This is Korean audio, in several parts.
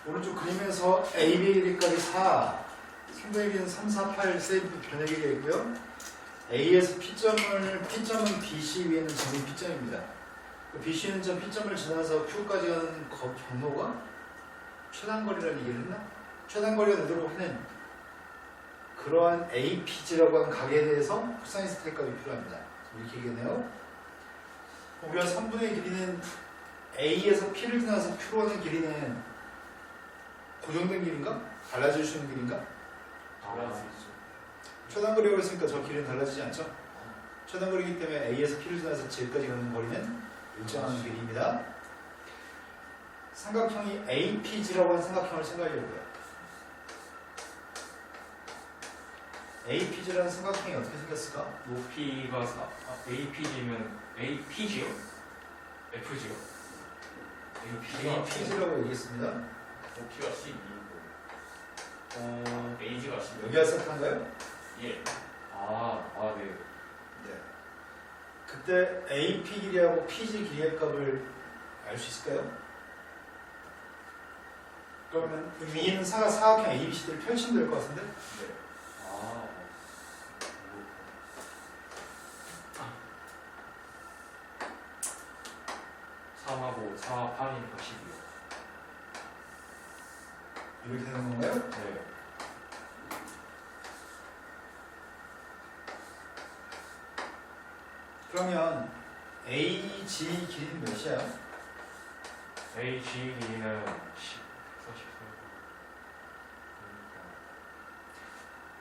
오른쪽 그림에서 AB의 길이까지 4, 상대의 길이는 3, 4, 8, 세이프 변의 길이가 있고요. A에서 P점은 BC 위에는 점이 P점입니다. BC는 점 P점을 지나서 Q까지 가는 경로가 최단거리라는 얘기를 했나? 최단거리가 되도록 하는 그러한 APG라고 하는 각에 대해서 코사인 스타일 값이 필요합니다. 이렇게 얘기하네요. 우리가 3분의 길이는 A에서 P를 지나서 Q로 가는 길이는 고정된 길인가? 달라질 수 있는 길인가? 달라질 수 있죠. 최단거리라고 했으니까 저 길은 달라지지 않죠? 최단거리이기 때문에 A에서 P를 지나서 G까지 가는 거리는 일정한 길이입니다. 삼각형이 APG라고 하는 삼각형을 생각하려고요. APG라는 삼각형이 어떻게 생겼을까? 높이가 APG면 APG요? FG요? APG라고 얘기했습니다. 높이가 12이고 AG가 10. 여기 아세트한가요? 예. 네. 네. 그때 AP 길이하고 PG 길이의 값을 알 수 있을까요? 그러면 위에 있는 사각형 ABCD를 펼치면 될 것 같은데? 네. 3하고 4, 8이니까 10이요. 이렇게 되는 건가요? 네. 그러면 AG 길이는 몇이야? AG 길이는 10,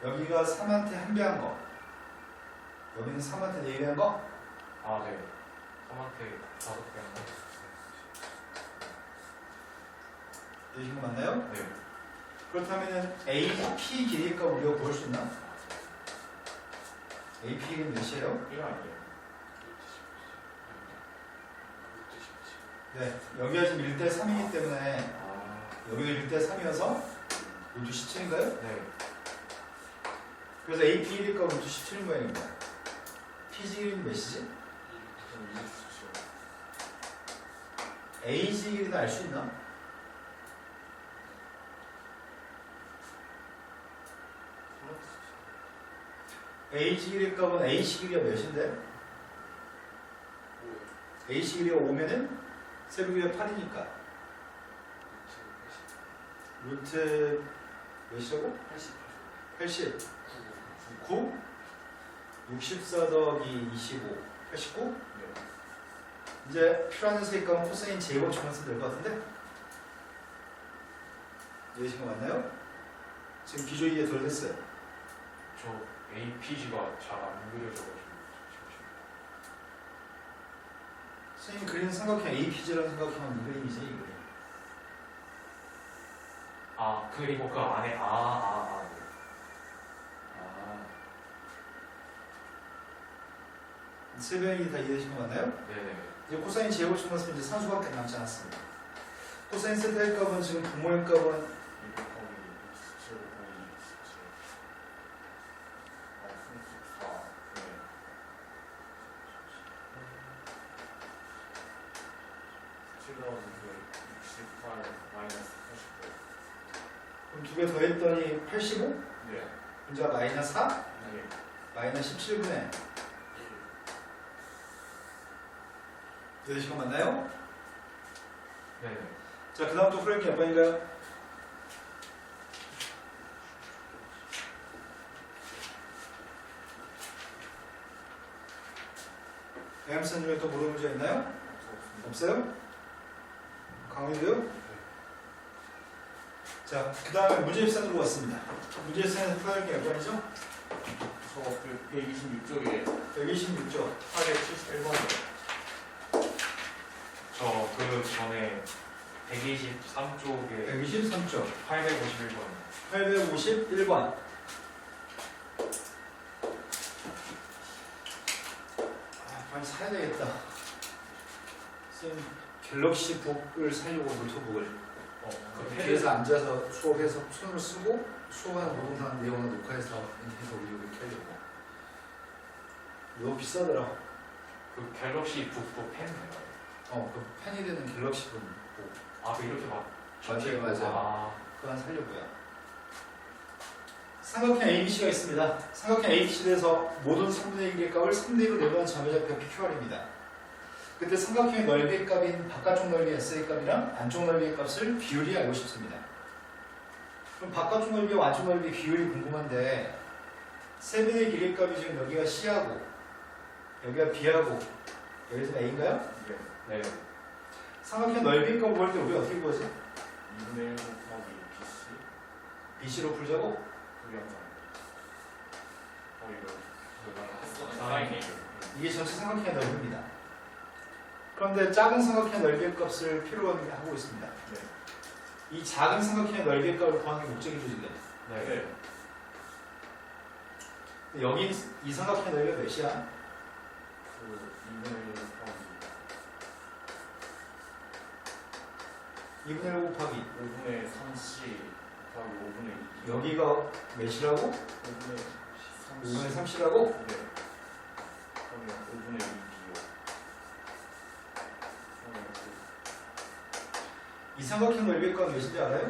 44. 여기가 3한테 한 배 한 거, 여기는 3한테 4배 한 거? 네. 3한테 5배 한 거. 이거 맞나요? 네. 그렇다면 AP 길이의 값 우리가 구할 수 있나? AP 길이는 몇이에요? 이거 아니에요. 네, 여기가 지금 1대 3이기 때문에 여기가 1대 3이어서 루트 17인가요? 네. 그래서 AP 길이 값은 루트 17인 모양입니다. PG 길이는 몇이지? AG 길이는 알 수 있나? AG 길이 값은 AC 길이가 몇인데? AC 길이가 5면은 세부 길이가 8이니까 루트 몇이라고? 80 9 64 더하기 25 89? 이제 필요한 세입값은 코사인 제곱식만 쓰면 될 것 같은데? 이해하신 거 맞나요? 지금 기조 이해 덜 됐어요. 저 APG가 잘 안 그려져가지고. 선생님이 그리는 삼각형 APG라는 삼각형은 이 그림이지, 이 그림. 그리고 그 안에 네. 세 명이 다 이해하신 거 맞나요? 네네. 이제 코사인 제곱식만 쓰면 이제 산수밖에 남지 않았습니다. 코사인 세타의 값은 지금 분모의 값은 그럼 두 개 더했더니 85? 네. 분자 마이너스 4? 네. 마이너스 17분의 이해하신 거 맞나요? 네네. 자, 그 다음 또 풀기 몇 번인가요? 대함선 중에 또 모르는 문제 있나요? 없어요? 강의도요? 자, 그 다음에 문제집산으로 왔습니다. 문제집산에서 풀어야 게 몇 번이죠? 저 126쪽에 126조. 871번이요. 저 그 전에 123쪽에 123조. 851번. 851번. 빨리 사야 되겠다. 선생님, 갤럭시 북을 사려고 노트북을. 그래서 앉아서 수업해서 손으로 쓰고 수업하는 모든 내용을 녹화해서 해서 올리고 이렇게 하려고. 너무 비싸더라. 그 갤럭시 북도 펜인가요? 그 펜이 되는 갤럭시 북. 그 이렇게 막 맞아요. 그건 살려고요. 삼각형 ABC가 있습니다. 삼각형 ABC에서 모든 3분의 1의 값을 3분의 1로 내려놓은 점의좌표 PQR입니다. 그때 삼각형의 넓이의 값인 바깥쪽 넓이의 SA의 값이랑 안쪽 넓이의 값을 비율이 알고 싶습니다. 그럼 바깥쪽 넓이와 안쪽 넓이의 비율이 궁금한데 3분의 1의 값이 지금 여기가 C하고 여기가 B하고 여기서 A인가요? 네. 삼각형 넓이의 값을 구할 때 우리 어떻게 구하지? 2분의 1 곱하기 BC BC로 풀자고? 그게 항상 이거 사인이 이게 전체 삼각형의 넓이입니다. 그런데 작은 삼각형의 넓이의 값을 필요로 하고 있습니다. 네. 이 작은 삼각형의 넓이의 값을 구하는 게 목적이죠 지금. 네. 여기 이 삼각형의 넓이가 몇이야? 그 2분의 1 곱하기 2분의 1 곱하기 5분의 3C 곱하기 5분의 2 여기가 몇이라고? 5분의 5분의 3C 3이라고? 네. 그러면 5분의 2 B요. 이 삼각형 넓이의 값 몇인지 알아요?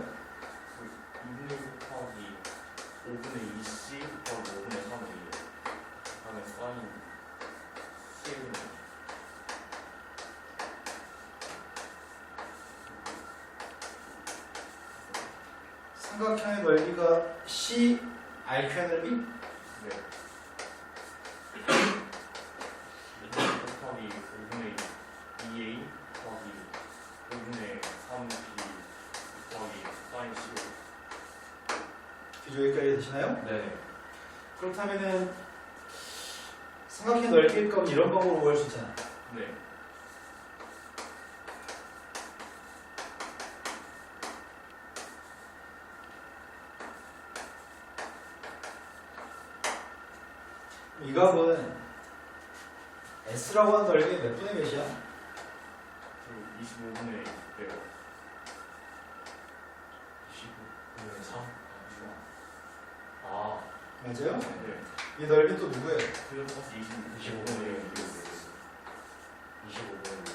2분의 1 곱하기 5분의 2C 곱하기 5분의 3이에요. 그다음에 사인 C는 삼각형의 넓이가 C, RQ의 넓이? 네. 2분의 1 곱하기 5분의 2A 곱하기 5분의 3B 곱하기 사인 C. 비교 여기까지 되시나요? 네. 그렇다면은 삼각형의 넓이의 값은 이런 방법으로 구할 수 있잖아. 네. 이 값은 S라고 하는 넓이의 몇 분의 몇이야? 그 25분의 6배요. 25분의 3? 아. 맞아요? 네. 이 넓이 또 누구예요? 그래서 25분의 6. 25분의 6.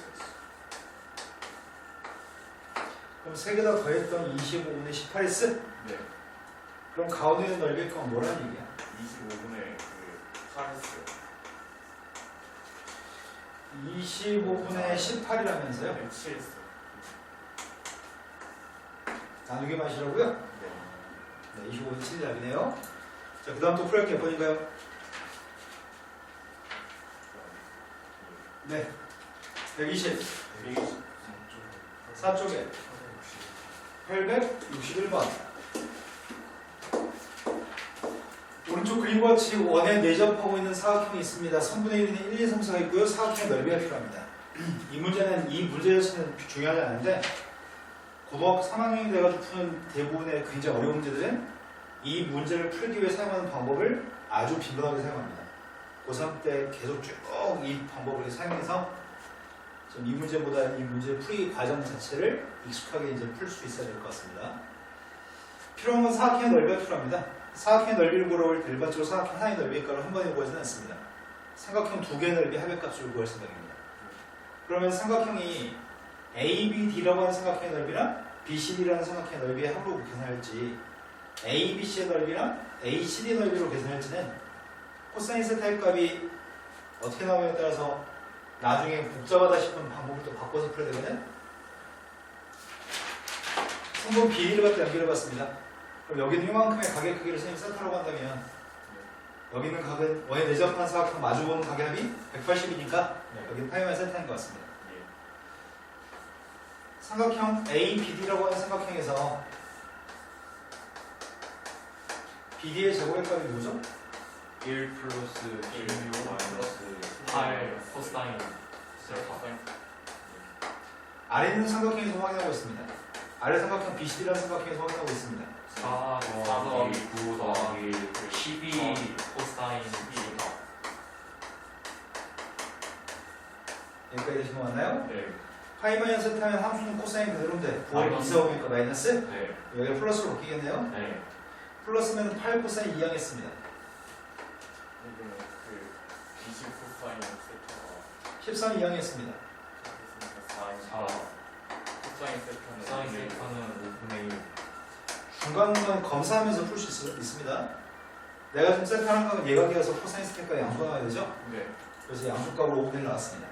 그럼 세 개 다 더했던 25분의 18S? 네. 그럼 가운데 있는 넓이의 값은 뭐라는 얘기야? 25분의 그 4S. 25분의 18이라면서요? 네, 7S. 나누기 마시라고요? 네. 네, 25분의 7이 답이네요. 자, 그 다음 또 풀할 게 몇 번인가요? 네. 120. 4쪽에 861번. 오른쪽 그림과 같이 원에 내접하고 있는 사각형이 있습니다. 3분의 1은 1, 2, 3, 4가 있고요. 사각형의 넓이가 필요합니다. 이 문제 자체는 중요하지 않은데 고등학교 3학년이 돼가지고 푸는 대부분의 굉장히 어려운 문제들은 이 문제를 풀기 위해 사용하는 방법을 아주 빈번하게 사용합니다. 고3 때 계속 쭉 이 방법을 사용해서 좀 이 문제보다 이 문제 풀이 과정 자체를 익숙하게 이제 풀 수 있어야 될 것 같습니다. 필요한 건 사각형의 넓이가 필요합니다. 사각형의 넓이를 구할 때 일반적으로 사각형 하나의 넓이의 값을 한 번에 구하지는 않습니다. 삼각형 두 개의 넓이 합의값을 구할 생각입니다. 그러면 삼각형이 ABD라고 하는 삼각형의 넓이랑 BCD라는 삼각형의 넓이의 합으로 계산할지 ABC의 넓이랑 ACD의 넓이로 계산할지는 코사인 세타의 값이 어떻게 나오냐에 따라서 나중에 복잡하다 싶은 방법을 또 바꿔서 풀어야 되거든. 성분 비례를 갖다 연결해봤습니다. 그럼 여기는 이만큼의 가격 크기를 선생님 세타라고 한다면 여기는 각은 원에 내접한 사각형 마주보는 가격이 180이니까 여기는 파이만 세타인 것 같습니다. 삼각형 ABD라고 하는 삼각형에서 BD의 제곱의 값이 뭐죠? 1 플러스 1 마이너스 8 코사인 세타. 아래 있는 삼각형에서 확인하고 있습니다. 아래 삼각형 BCD라는 삼각형에서 확인하고 있습니다. 4 더하기 9 더하기 12 코사인 세타. 여기까지 되신 거 맞나요? 네. 파이 마이너스 세타면 함수는 코사인 그대로인데 9월 마이너스. 2사오니까 마이너스? 네. 여기가 플러스로 바뀌겠네요. 네. 플러스면 8 코사인 2항했습니다. 이거는 그 20 코사인 세타가 13 2항했습니다. 4인 4 코사인 세타는 사인 세타는 5분의 1. 중간만 검사하면서 풀 수 있습니다. 내가 지금 세타하는 건 예각이어서 코사인 세타가 양수가 나와야 되죠? 네. 그래서 양수값으로 5분의 1 나왔습니다.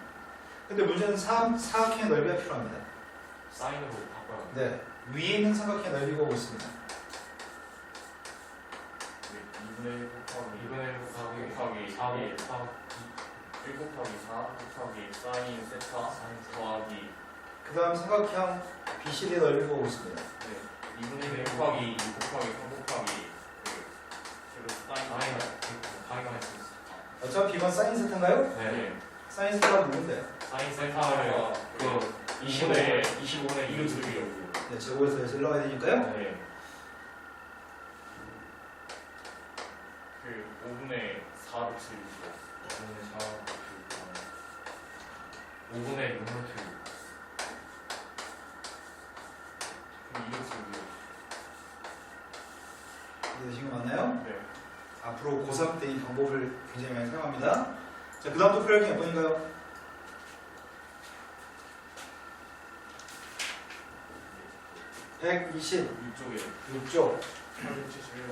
근데 문제는 사각형의 넓이가 필요합니다. 사인으로 바꿔야 돼. 네, 위에 있는 삼각형의 넓이가 오고 있습니다. 2분의 1 곱하기 2분의 1 곱하기 곱하기 4 1 곱하기 1 곱하기 4 곱하기 사인 세타 더하기 그 다음 삼각형 BCD의 넓이가 오고 있습니다. 네. 2분의 1 곱하기 2 곱하기 3 곱하기 사인 사인 세타 파이가 있어. 어차피 이건 사인 세타인가요? 네. 사인 세타가 누군데? 사인 세타를 그 25분의 1을 줄이려고. 네, 제곱에서 여기서 일러가야 되니까요. 네. 그 5분의 4를 줄이고 5분의 4 5분의 6을 줄이고. 그럼 2를 줄이고 이해되신 거 맞나요? 네. 앞으로 고3 때 이 방법을 굉장히 많이 사용합니다. 자, 그 다음 또 풀이할 게 몇 번인가요? 126쪽. 이쪽에 871번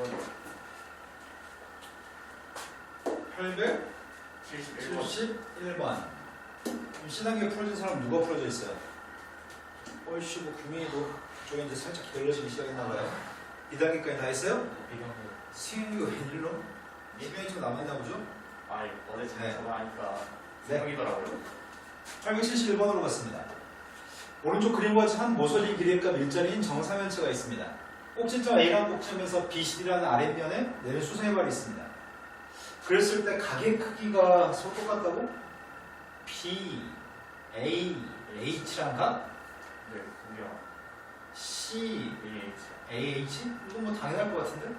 71번 871번. 신한계 풀어진 사람 누가 풀어져 있어요? 얼씨구 규민이도 저기 이제 살짝 기다려지기 시작했나봐요. 2단계까지 다 했어요? 비교를. 수영이가 웬일로? 수영이 좀 남았나 보죠? 아니 어제 제가 네. 저거 하니까 네. 생각이더라고요 871번으로 갔습니다. 오른쪽 그림과 같이 한 모서리 길이의 값 일자리인 정사면체가 있습니다. 꼭지점 A라는 꼭지점에서 BCD라는 아랫면에 내린 수선의 발이 있습니다. 그랬을 때 각의 크기가 서로 똑같다고? B, A, H랑 각? 네 그냥 C, AH AH? 이건 뭐 당연할 것 같은데? 네.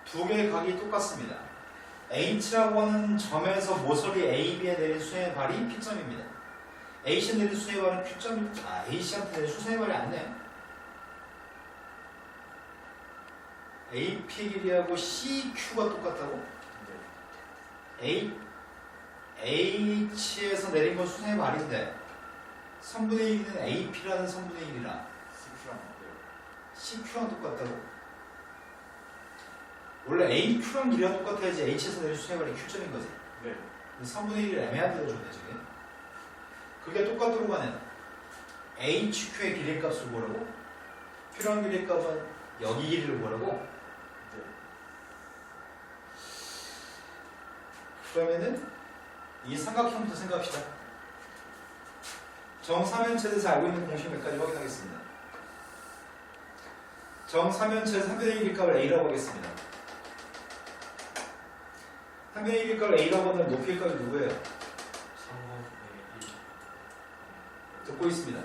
두 개의 각이 똑같습니다. H라고 하는 점에서 모서리 AB에 내린 수선의 발이 P점입니다. H에 내린 수선의 발은 Q점이, H한테 내린 수선의 발이 안 내. AP 길이하고 CQ가 똑같다고? 네. H에서 내린 건 수선의 발인데 선분의 1은 AP라는 선분의 1이랑 CQ랑 어때요? CQ랑 똑같다고? 원래 AQ랑 길이랑 똑같아야지 H에서 내린 수선의 발이 Q점인 거지. 네. 선분의 1을 애매한 데로 줬네 저게. 그게 똑같도록 하는 HQ의 길이의 값을 뭐라고? Q랑 길이의 값은 여기 길이를 뭐라고? 네. 그러면은 이 삼각형부터 생각합시다. 정사면체에서 알고 있는 공식 몇 가지 확인하겠습니다. 정사면체에서 3분의 1 길이값을 A라고 하겠습니다. 3분의 1 길이값을 A라고 하는 높이의 값이 누구예요? 3분의 1. 듣고 있습니다.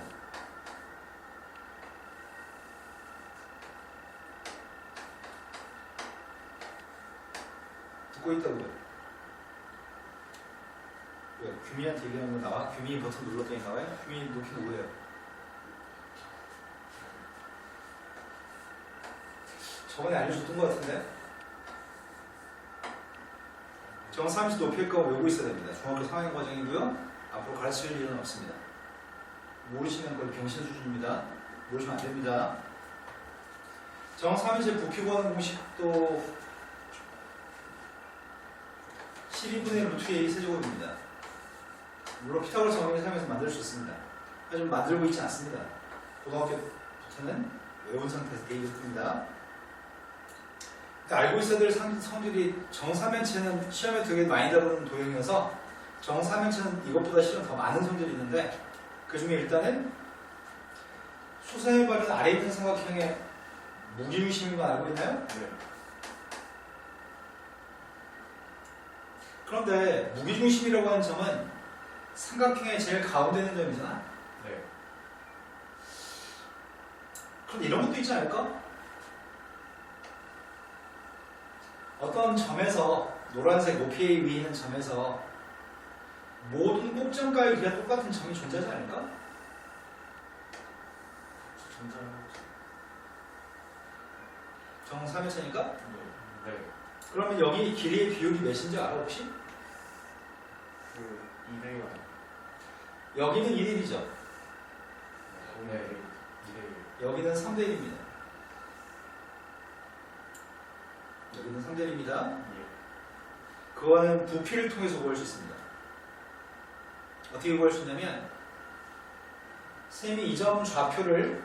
듣고 있다고요. 왜? 규민한테 얘기하는 거 나와? 규민이 버튼 눌렀더니 나와요? 규민이 높이 누구예요? 저번에 알려줬던 것 같은데? 정사면체 높이의 값을 외우고 있어야 됩니다. 중학교 3학년 과정이고요. 앞으로 가르칠 일은 없습니다. 모르시면 거의 병신 수준입니다. 모르시면 안 됩니다. 정사면체 부피 구하는 공식도 12분의 루트 A 세제곱입니다. 물론 피타고라스 정리를 사용해서 만들 수 있습니다. 하지만 만들고 있지 않습니다. 고등학교부터는 외운 상태에서 대입입니다. 알고 있어야 될 성질이 정사면체는 시험에 되게 많이 다루는 도형이어서 정사면체는 이것보다 실은 더 많은 성질이 있는데 그 중에 일단은 수선의 발은 아래 있는 삼각형의 무기중심인 건 알고 있나요? 네. 그런데 무기중심이라고 하는 점은 삼각형의 제일 가운데 있는 점이잖아. 네. 그런데 이런 것도 있지 않을까? 어떤 점에서 노란색 높이 위에 있는 점에서 모든 꼭점과의 길이가 똑같은 점이 존재하지 않을까? 정사면체니까? 네. 그러면 여기 길이의 비율이 몇인지 알아 혹시? 그 200원 여기는 1일이죠. 네. 여기는 3대 1입니다. 여기는 3대 1입니다. 예. 그거는 부피를 통해서 구할 수 있습니다. 어떻게 구할 수 있냐면 선생님이 이 점 좌표를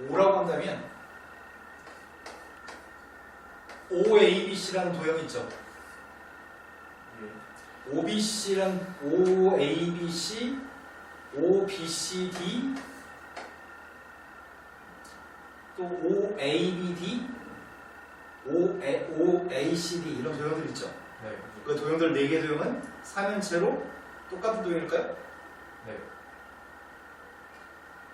5라고 한다면 OABC라는 도형이 있죠. 예. OBC란 OABC, OBCD, 또 OABD, OACD 이런 도형들 있죠. 네. 그 도형들 4개 도형은 3인체로 똑같은 도형일까요? 네.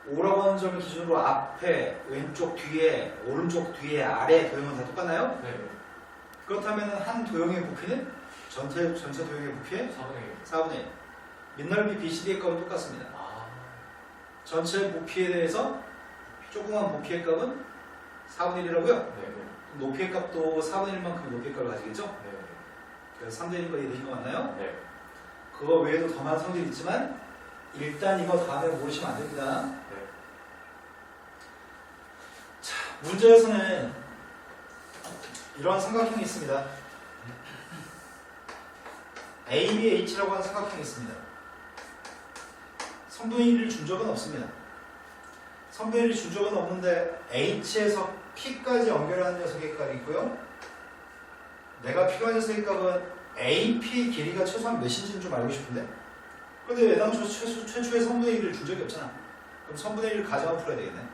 5라고 하는 점을 기준으로 앞에, 왼쪽, 뒤에, 오른쪽, 뒤에, 아래 도형은 다 똑같나요? 네. 그렇다면 한 도형의 부피는 전체 도형의 부피의 4분의 4분의 1. 밑넓이 BCD의 값은 똑같습니다. 아. 전체 부피에 대해서 조그만 부피의 값은 4분의 1이라고요? 네. 높이의 값도 4분의 1만큼 높이의 값을 가지겠죠? 네. 그래서 3대 1거리 되신 거 맞나요? 네. 그거 외에도 더 많은 성질이 있지만 일단 이거 다음에 모르시면 안 됩니다. 네. 자, 문제에서는 이러한 삼각형이 있습니다. ABH라고 하는 삼각형이 있습니다. 선분의 1을 준 적은 없습니다. 선분의 1을 준 적은 없는데 H에서 P까지 연결하는 녀석의 값이 있고요. 내가 필요한 녀석의 값은 AP 길이가 최소한 몇인지는 좀 알고 싶은데 근데 애당초 최초의 선분의 1을 준 적이 없잖아. 그럼 선분의 1을 가져가면 풀어야 되겠네.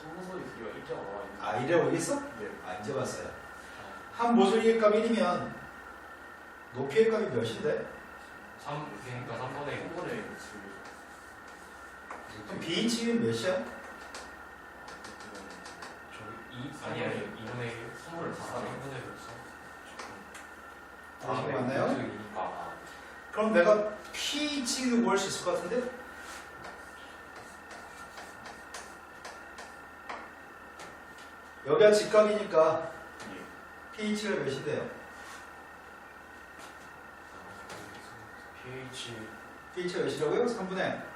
성분소리 길이가 일자가 나와 있는. 아, 이래 오겠어? 네. 아, 이제 봤어요. 한 모서리의 값 1이면 높이의 값이 몇인데? 3, 그러니까 3분의 1. 성분의 그럼 BH는 몇이야? 저기 2, 아니 2분의 1. 3분의 4. 3분의 1. 아, 맞나요? 2니까. 그럼 내가 PH를 구할 수 있을 것 같은데? 여기가 직각이니까 PH가 몇인데요? pH. PH가 몇이라고요? 3분의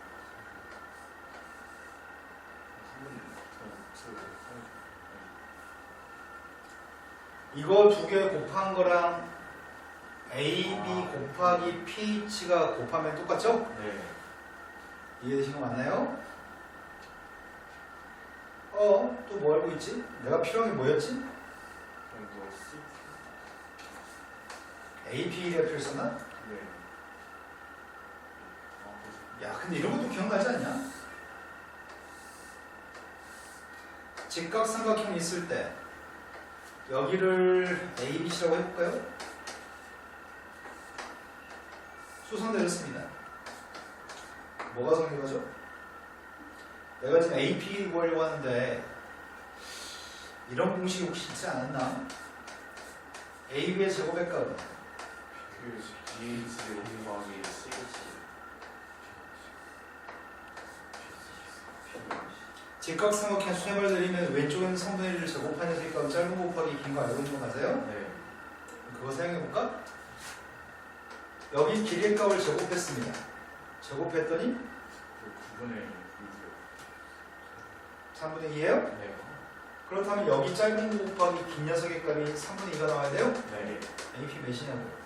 이거 두 개 곱한 거랑 AB 곱하기 PH가 곱하면 똑같죠? 네. 이해되신 거 맞나요? 또 뭐 알고 있지? 내가 필요한 게 뭐였지? AP가 필요했었나? 야, 근데 이런 것도 기억나지 않냐? 직각삼각형이 있을 때 여기를 ABC라고 해볼까요? 수선 내렸습니다. 뭐가 성립하죠? 내가 지금 AP 구하려고 하는데 이런 공식이 혹시 있지 않았나? AB의 제곱의 값은 직각삼각형 수렴을 내리면 왼쪽에는 3분의 1을 제곱하는 셈값 짧은 곱하기 긴 거 알고 있는 거 맞아요? 네. 그거 사용해볼까? 여기 길이의 값을 제곱했습니다. 제곱했더니 3분의 2예요? 네. 그렇다면 여기 짧은 곱하기 긴 녀석의 값이 3분의 2가 나와야 돼요? 네. AP 몇이냐고요?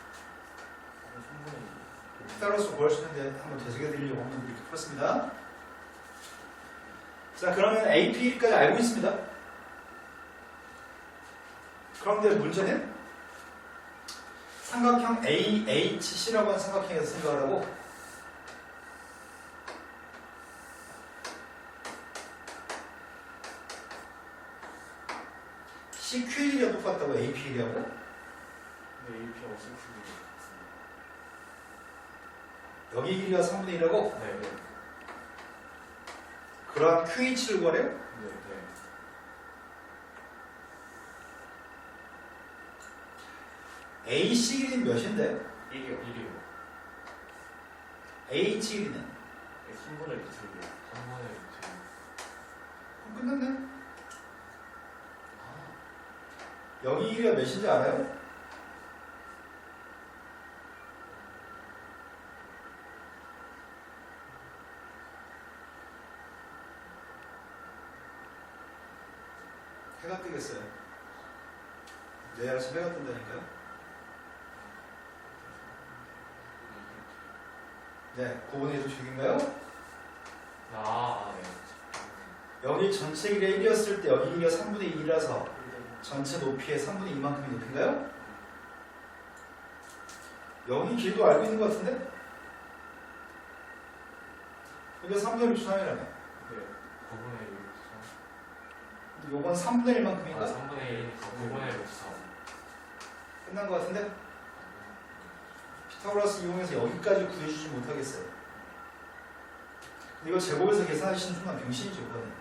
따라서 구할 수 있는데 한번 되새겨 드리려고 한번 이렇게 풀었습니다. 자, 그러면 AP까지 알고 있습니다. 그런데 문제는 삼각형 AHC라고 하는 삼각형에서 생각을 하고 CQ일이랑 똑같다고 AP일이하고 여기 길이가 3분의 1이라고 네. 네. 그러한 QH를 구하래요? 네. AC 길이는 몇인데? 1이요. 1이요. H 길이는? 3분의 2틀이요. 3분의 2. 그럼 끝났네. 여기 길이가 몇인지 알아요? 해가 뜨겠어요. 내일 아침 해가 뜬다니까요. 네, 9분의 1도 축인가요? 네. 여기 전체 길이가 1이었을 때 여기 길이가 3분의 2라서 전체 높이의 3분의 2만큼이 높인가요? 여기 길도 알고 있는 것 같은데? 이게 3분의 1 3이라며. 네. 9분의 1 요건 3분의 1만큼인가? 3분의 1이니까 9분의 1 3. 끝난 것 같은데? 피타고라스 이용해서 여기까지 구해주지 못하겠어요. 근데 이거 제곱에서 계산하시는 순간 병신이죠, 그거는.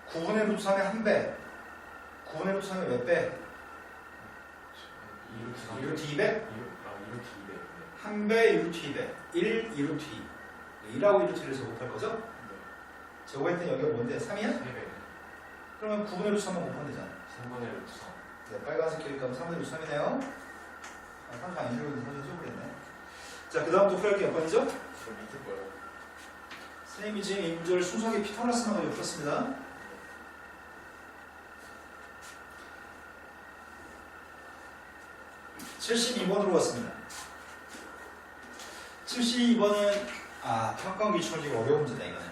9분의 루트 3의 1배. 9분의 루트 3의 몇 배? 2루트 200? 2루트 200. 1배 2루트 200. 1 2루트 2. 1하고 2루트를 제곱할 거죠? 제곱할 때 여기가 뭔데? 3이야? 3배. 그러면 9분의 루트 3만 곱하면 되잖아. 3분의 루트 3. 네, 빨간색 길이값은 3분의 루트 3이네요. 상수 안 읽었는데 사실 써버렸네. 자, 그 다음부터 풀할게요. 몇 번이죠? 저 밑에 거요. 선생님이 지금 이 문제를 순수하게 피타고라스만 가지고 풀었습니다. (72번으로) 왔습니다. 72번은 평가원 기출은 지금 어려운 문제다. 이거는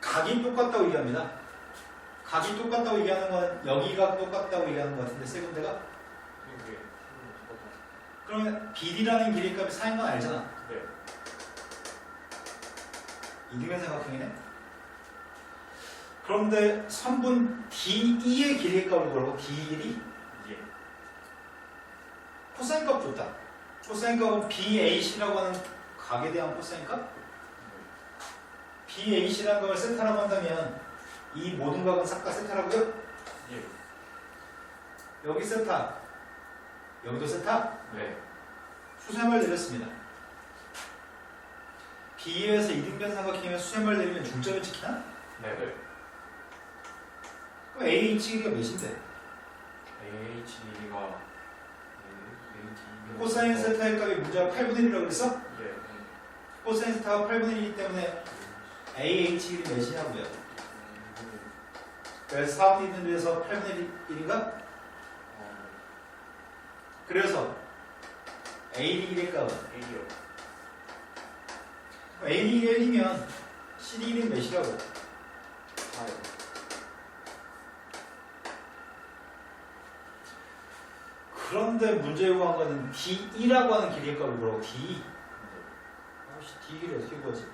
각이 똑같다고 얘기합니다. 각이 똑같다고 얘기하는 건 여기가 똑같다고 얘기하는 것 같은데 세 군데가? 이게 그러면 BD라는 길이값이 4인 건 알잖아. 네. 이등변삼각형이네. 그런데 선분 DE의 길이의 값을 뭐라고? D 길이? 예. 코사인 값 줬다. 코사인 값은 BAC라고 하는 각에 대한 코사인 값? BAC라는 걸 세타라고 한다면 이 모든 각은 싹 다 세타라고요? 예. 여기 세타, 여기도 세타? 네. 수셈을 내렸습니다. B에서 이등변삼각형에 수셈을 내리면 중점이 찍히나? 네. 네. 그럼 AH 길이가 몇인데? AH가 코사인 세타의 값이 문제가 8분의 1이라고 그랬어? 예. 코사인 세타가 8분의 1이기 때문에 AH 길이 몇이냐고요? 그래서 4분의 1인 데서 8분의 1인가? 그래서 AD 길이의 값은 A요. AD 길이가 1이면 CD 길이는 몇이라고? 4요. 그런데 문제에 구한 거는 DE라고 하는 길이의 값을 뭐라고? D. D 길이 어떻게 구하지?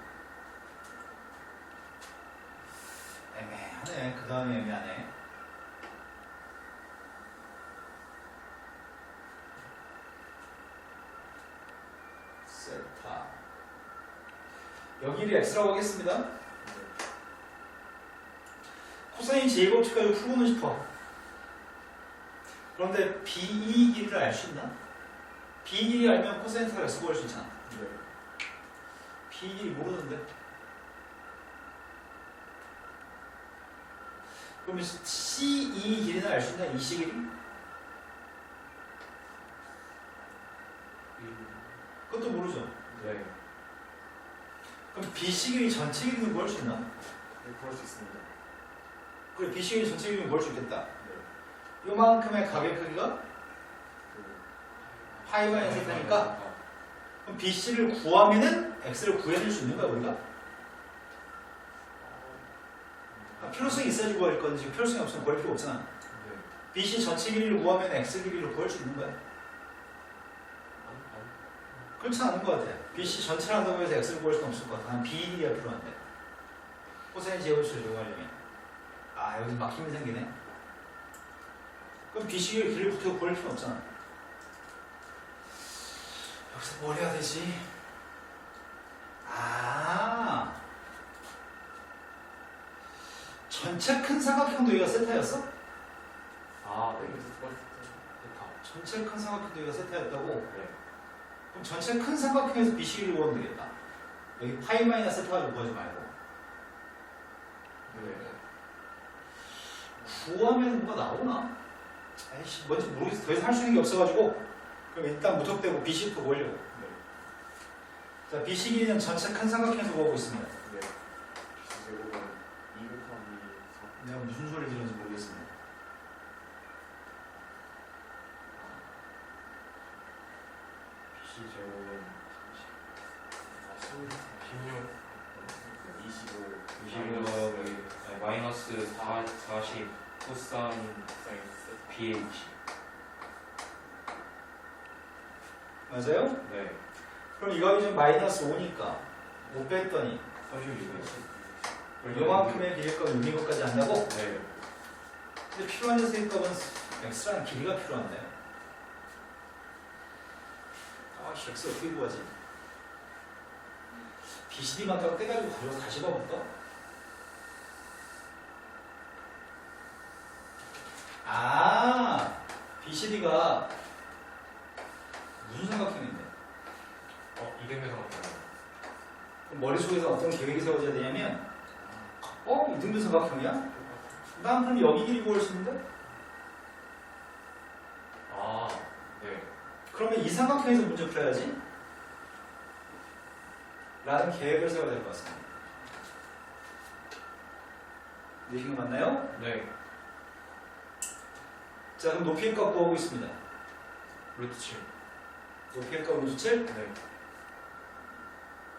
애매하네. 그 다음에 애매하네. 세타. 여기를 X라고 하겠습니다. 코사인 제곱식 가지고 풀고는 싶어. 그런데 BE 길이를 알 수 있나? B 길이 알면 코사인 세타가 X 구할 수 있잖아. 네. B 길이 모르는데. 그럼 CE 길이는 알 수 있나? EC 길이? 그것도 모르죠. 네. 그럼 BC 길이 전체 길이는 구할 수 있나? 네, 그럴 수 있습니다. 그래, BC 길이 전체 길이는 구할 수 있겠다. 네. 요만큼의 각의 크기가 그 파이가 n 세타니까 그럼 BC를 구하면은 X를 구해낼 수 있는 거야, 우리가? 필요성이 있어야지 구할 건지 필요성이 없으면 구할 필요 없잖아. 네. BC 전체 길이를 구하면 X 길이를 구할 수 있는 거야. 그렇지 않은 것 같아. BC 전체를 한다고 해서 X를 구할 수는 없을 것 같아. 난 B 길이가 필요한데. 코사인 제곱식을 적용하려면. 여기 막힘이 생기네. 그럼 BC 길이를 붙여 구할 필요 없잖아. 여기서 뭘 해야 되지? 전체 큰 삼각형도 여기가 세타였어? 네. 전체 큰 삼각형도 여기가 세타였다고? 네. 그럼 전체 큰 삼각형에서 BC를 구하면 되겠다. 여기 파이 마이너스 세타 가지고 구하지 말고. 네. 구하면 뭐가 나오나? 에이씨, 뭔지 모르겠어. 더 이상 할 수 있는 게 없어가지고. 그럼 일단 무턱대고 BC부터 구하려고. 자, BC 길이는 전체 큰 삼각형에서 구하고 있습니다. 네. 제곱은 내가 무슨 소리 들었는지 모르겠습니다. BC 제곱은 16, 25 25 마이너스 40 코사인 BH. 맞아요? 네. 그럼 이 값이 지금 마이너스 5니까 5 뺐더니 36. 요만큼의 기계값 여기 것까지 한다고? 네. 근데 필요한 녀석의 값은 x라는 길이가 필요한데. 아, x 어떻게 구하지? BCD만 딱 떼가지고 가져와서 다시 봐볼까? 아, BCD가 무슨 삼각형인데? 이등변 삼각형. 그럼 머릿속에서 어떤 계획이 세워져야 되냐면, 이등변 삼각형이야? 난 그럼 여기 길이 구할 수 있는데? 네. 그러면 이 삼각형에서 문제 풀어야지? 라는 계획을 세워야 될 것 같습니다. 내신 거 맞나요? 네. 자, 그럼 높이의 값 구하고 있습니다. 루트 7. 높이의 값 루트 7? 네.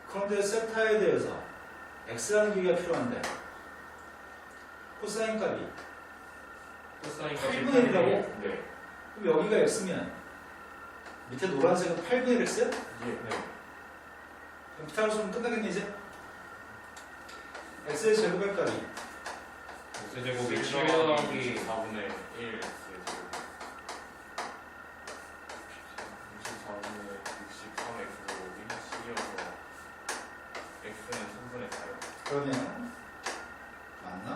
그런데 세타에 대해서 x라는 길이가 필요한데 코사인 값이 코사인 8분의 1이라고? 네. 그럼 여기가 x면 밑에 노란색은 8분의 1x야? 네. 그럼 피타고라스는 끝나겠네 이제? x의 제곱의 값이 x제곱이 7 7더하기 더하기 4분의 1 X제곱 64분의 63X제곱이 10이어서 X는 3분의 4요. 그러면 맞나?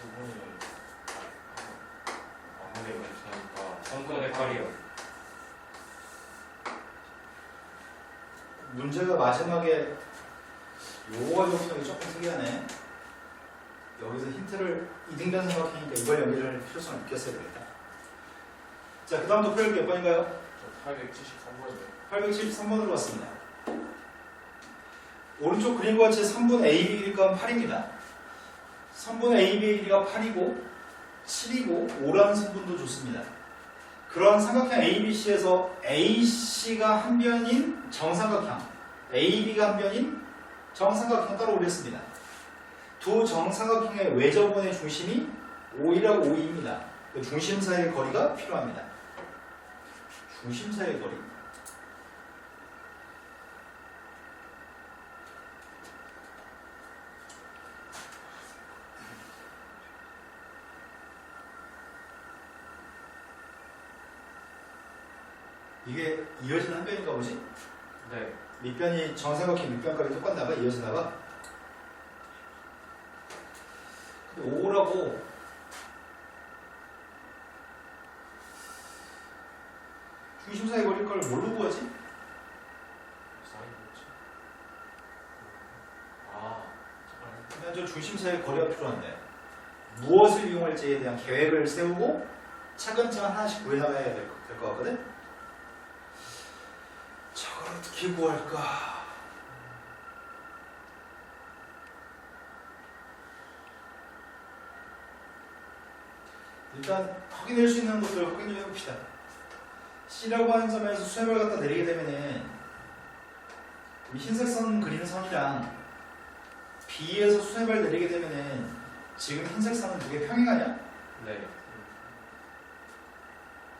2분은 아무리 괜찮으니까 3분의 8이요. 문제가 마지막에 요거 적용이 조금 특이하네. 여기서 힌트를 이등변 삼각형이니까 이걸 연결할 필요성을 느꼈어야 되겠다. 자, 그 다음도 표현이 몇 번인가요? 873번이요. 873번으로 왔습니다. 오른쪽 그림과 같이 3분 AB 길이가 8입니다. 3분 AB의 길이가 8이고 7이고 5라는 성분도 좋습니다. 그러한 삼각형 ABC에서 AC가 한 변인 정삼각형, AB가 한 변인 정삼각형 따로 올렸습니다. 두 정삼각형의 외접원의 중심이 5이라고 5입니다. 그 중심 사이의 거리가 필요합니다. 중심 사이의 거리. 이게 이어지는 한 변인가 보지? 네. 밑변이 정삼각형 밑변값이 똑같나봐? 이어지나봐? 5라고 중심 사이 거리일 걸 뭘로 구하지? 사인 뭐지? 그냥 저 중심 사이 거리가 필요한데 무엇을 이용할지에 대한 계획을 세우고 차근차근 하나씩 구해나가야 될 것 같거든? 저걸 어떻게 구할까? 일단 확인할 수 있는 것들을 확인 좀 해봅시다. C라고 하는 점에서 수렴을 갖다 내리게 되면은 흰색 선 그리는 선이랑 B에서 수렴을 내리게 되면은 지금 흰색 선은 두 개 평행하냐? 네.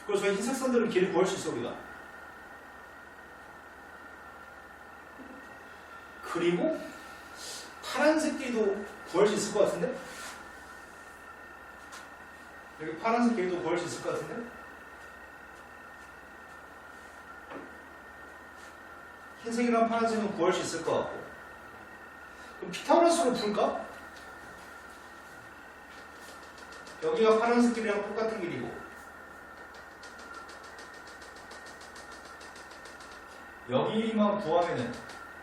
그래서 저희 흰색 선들은 길을 구할 수 있어 우리가. 그리고 파란색 길도 구할 수 있을 것 같은데? 여기 파란색 길도 구할 수 있을 것 같은데? 흰색이랑 파란색은 구할 수 있을 것 같고. 그럼 피타고라스로 풀까? 여기가 파란색 길이랑 똑같은 길이고 여기만 구하면은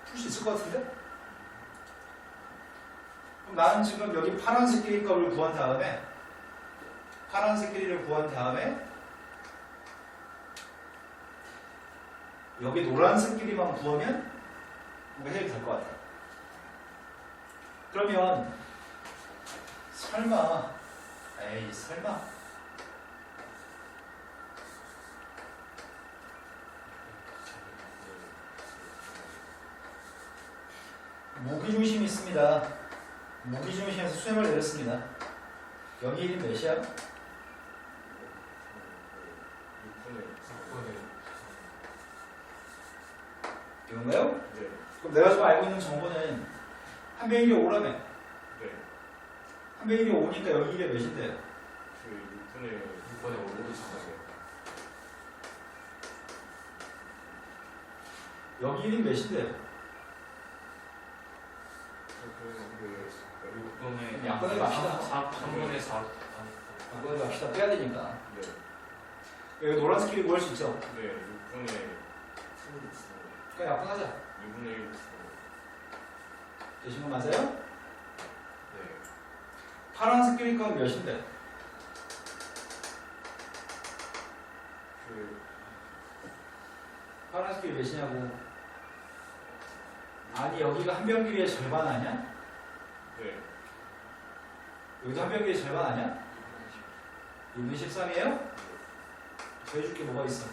풀 수 있을 것 같은데? 그럼 나는 지금 여기 파란색 길이 값을 구한 다음에 파란색 길이를 구한 다음에 여기 노란색 길이만 구하면 뭔가 해결이 될 것 같아. 그러면 설마 에이 설마. 무기중심이 있습니다. 무기중심에서 수렴을 내렸습니다. 여기 1이 몇이야? 6분의 이건가요? 네. 그럼 내가 지금 알고 있는 정보는 한 배율이 5라며. 네. 한 배율이 5니까 여기 1이 몇인데요? 그 6분의 5도 작아져요. 여기 1이 몇인데요? 6분의 약분을 맙시다. 3분의 4. 그걸 갑시다. 빼야 되니까. 네. 여기 노란색 길이 구할 수 있죠? 네. 6분의 16. 그냥 약분하자. 2분의 1. 되신 거 맞아요? 네. 파란색 길이 건 몇인데? 그 파란색 길이 몇이냐고. 아니 여기가 한 병 길이의 절반 아니야? 네. 여기도 한 병 길이의 절반 아니야? 6분의 13이에요? 더해줄 게 뭐가 있어?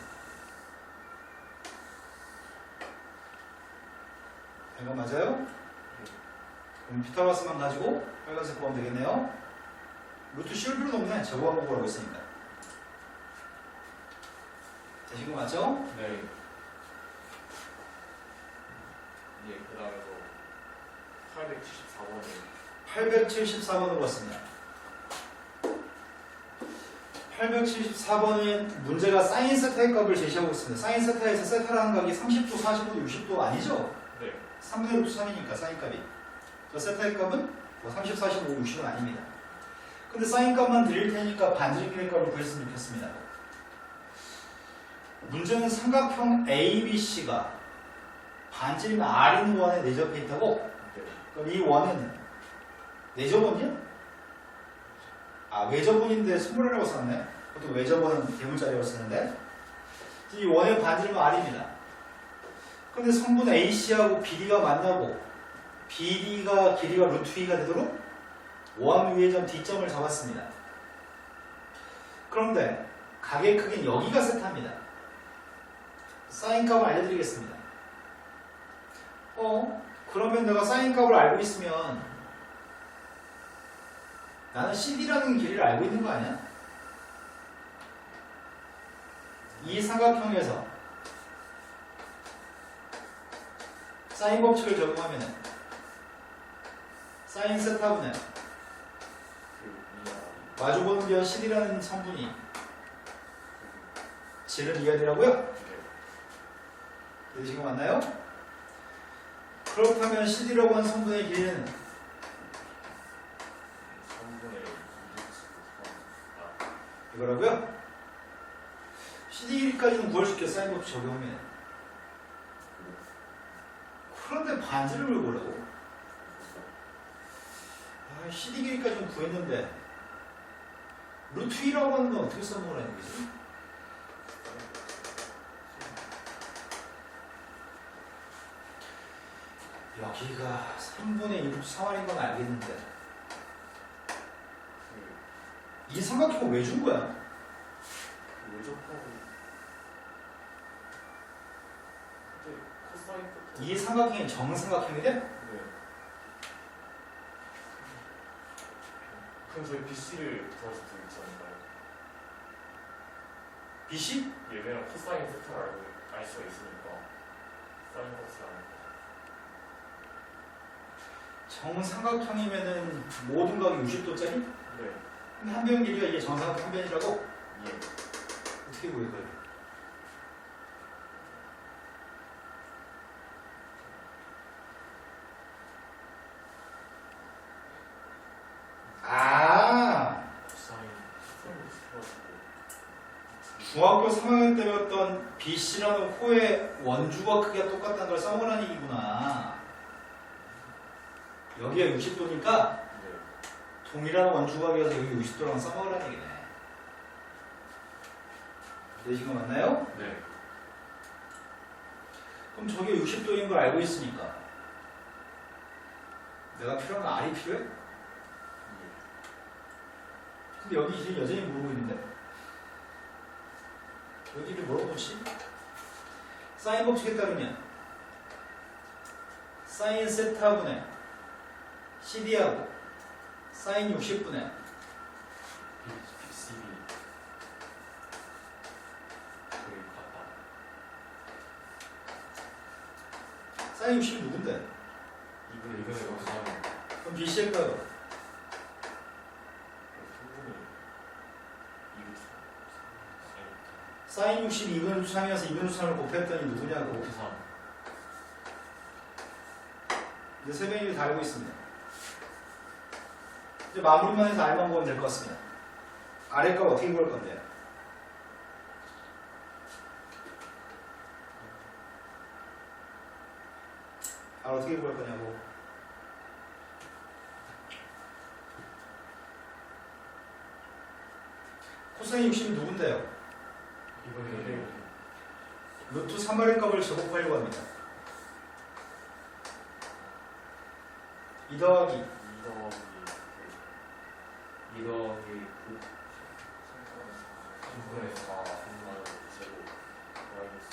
이거 맞아요? 그럼 피타고라스만 가지고 빨간색 구하면 되겠네요. 루트 씌울 필요도 없네. 제곱하고 구하고 있으니까. 되신 거 맞죠? 네. 예, 그 다음에 874번에 874번으로 왔습니다. 874번은 문제가 사인 세타의 값을 제시하고 있습니다. 사인 세타에서 세타라는 값이 30도, 45도, 60도 아니죠? 네. 3분의 루트 3이니까 사인 값이. 저 세타의 값은 30, 45, 60은 아닙니다. 근데 사인 값만 드릴 테니까 반지름길의 값을 구했으면 좋겠습니다. 문제는 삼각형 ABC가 반지름 R인 원에 내접해 있다고? 네. 그럼 이 원은 내접원이야? 아 외접원인데 스몰이라고 썼네. 보통 외접원은 대문자리라고 쓰는데 이 원의 반지름은 R입니다. 근데 성분 AC하고 BD가 만나고 BD가 길이가 루트 2가 되도록 원 위의 점 D점을 잡았습니다. 그런데 각의 크기는 여기가 세타입니다. 사인 값을 알려드리겠습니다. 그러면 내가 사인 값을 알고 있으면 나는 CD라는 길이를 알고 있는 거 아니야? 이 삼각형에서 사인 법칙을 적용하면 사인 세타분의 마주보는 변 CD라는 성분이 질을 이해하더라고요. 네, 지금 맞나요? 그렇다면 CD라고 하는 성분의 길이는 3분의 2. 이거라고요? CD 길이까지는 구할 수 있겠어. 사인 법칙 적용하면. 그런데 반지름을 구하라고? CD 길이까지는 구했는데 루트 2라고 하는 건 어떻게 써먹으라는 거지? 여기가 3분의 2 루트 3R인 건 알겠는데 이 삼각형을 왜 준 거야? 이 삼각형이 정삼각형이 돼? 네. 그럼 저희 BC를 더해서 되지 않을까요? BC? 예, 왜냐면 코사인 세타를 알 수가 있으니까 사인 값을 아니까. 정삼각형이면은 모든 각이 60도짜리? 네. 근데 한 변 길이가 이게 정삼각형 한 변이라고? 예. 어떻게 구해 그걸? 코사인. 중학교 3학년 때 배웠던 BC라는 호의 원주가 크기가 똑같다는 걸 써보라는 얘기구나. 여기가 60도니까 네. 동일한 원주각이어서 여기 60도랑 써먹으라는 얘기네. 되신 거 맞나요? 네. 그럼 저게 60도인 걸 알고 있으니까 내가 필요한 건 R이 필요해? 근데 여기 길이 여전히 모르고 있는데? 여기를 뭐라고 보지? 사인 법칙에 따르면 사인 세타분의 CD하고 사인 60분의 CB 거의 같다. 사인 60이 누군데? 이거는 여기서 그럼 BC의 값은 사인 60이 2분의 루트 3이어서 2분의 루트 3을 곱했더니 누구냐고. 루트 3. 이제 세 변이 다 알고 있습니다. 이제 마무리만 해서 R만 구하면 될 것 같습니다. 아래 값 어떻게 구할 건데요? R 어떻게 구할 거냐고. 코사인 60이 누군데요? 이거는 루트 3R의 값을 제곱하려고 합니다. 2 더하기 2 더하기 9 3분의 4 제곱 마이너스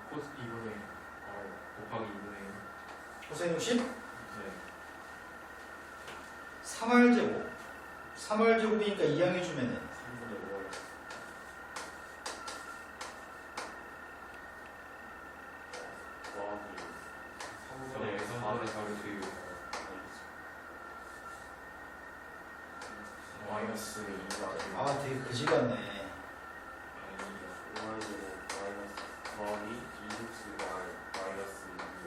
코스 2분의 R 곱하기 2분의 코사인 60? 네. 3R 제곱 3R 제곱이니까 2항 해주면은 3분의 5R 더하기 3분의 4를 뒤로 마이너스 2가 아 되게 그지 같네. 더하기 2xy 마이너스 2요.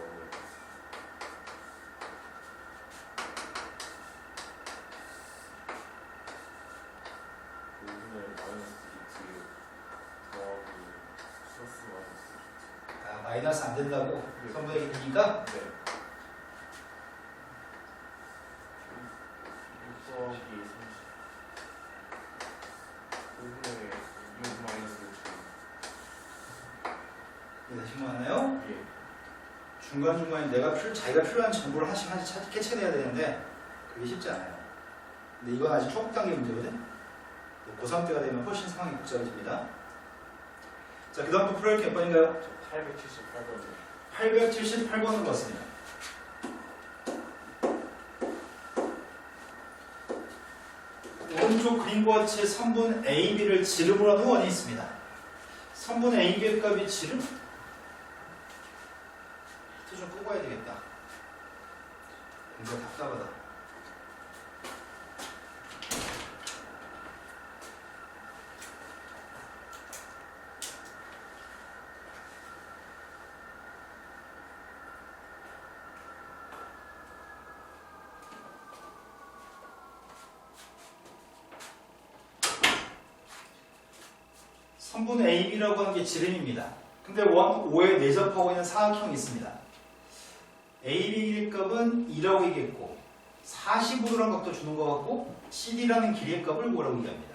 아 마이너스 안 된다고? 선분의 2가? 네. 더하기 5분의 6 마이너스 6. 이해되신 거 맞나요? 예. 중간중간에 자기가 필요한 정보를 하나씩 캐치해야 되는데 그게 쉽지 않아요. 근데 이건 아직 초급 단계 문제거든? 고3 때가 되면 훨씬 상황이 복잡해집니다. 자, 그 다음 또 풀어야 할 게 몇 번인가요? 저 878번이요. 878번으로 왔습니다. 오른쪽 그림과 같이 선분 AB를 지름으로 하는 원이 있습니다. 선분 AB의 값이 지름? 히트 좀 끄고 와야 되겠다. 뭔가 답답하다. 선분 AB라고 하는 게 지름입니다. 근데 원 5에 내접하고 있는 사각형이 있습니다. AB 길이값은 2라고 얘기했고 45도라는 값도 주는 것 같고 CD라는 길이의 값을 5라고 얘기합니다.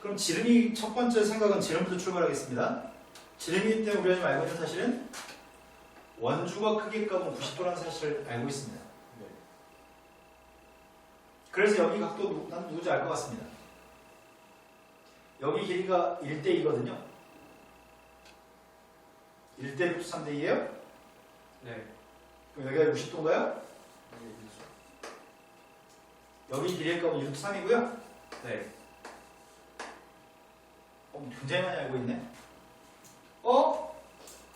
그럼 지름이 첫 번째 생각은 지름부터 출발하겠습니다. 지름이기 때문에 우리가 좀 알고 있는 사실은 원주가 크기의 값은 90도라는 사실을 알고 있습니다. 네. 그래서 여기 각도 난 누구지 알 것 같습니다. 여기 길이가 1대2거든요. 1대 루트 3대2예요? 네. 그럼 여기가 60도인가요? 여기 길이의 값은 루트 3이고요. 네. 굉장히 많이 알고 있네.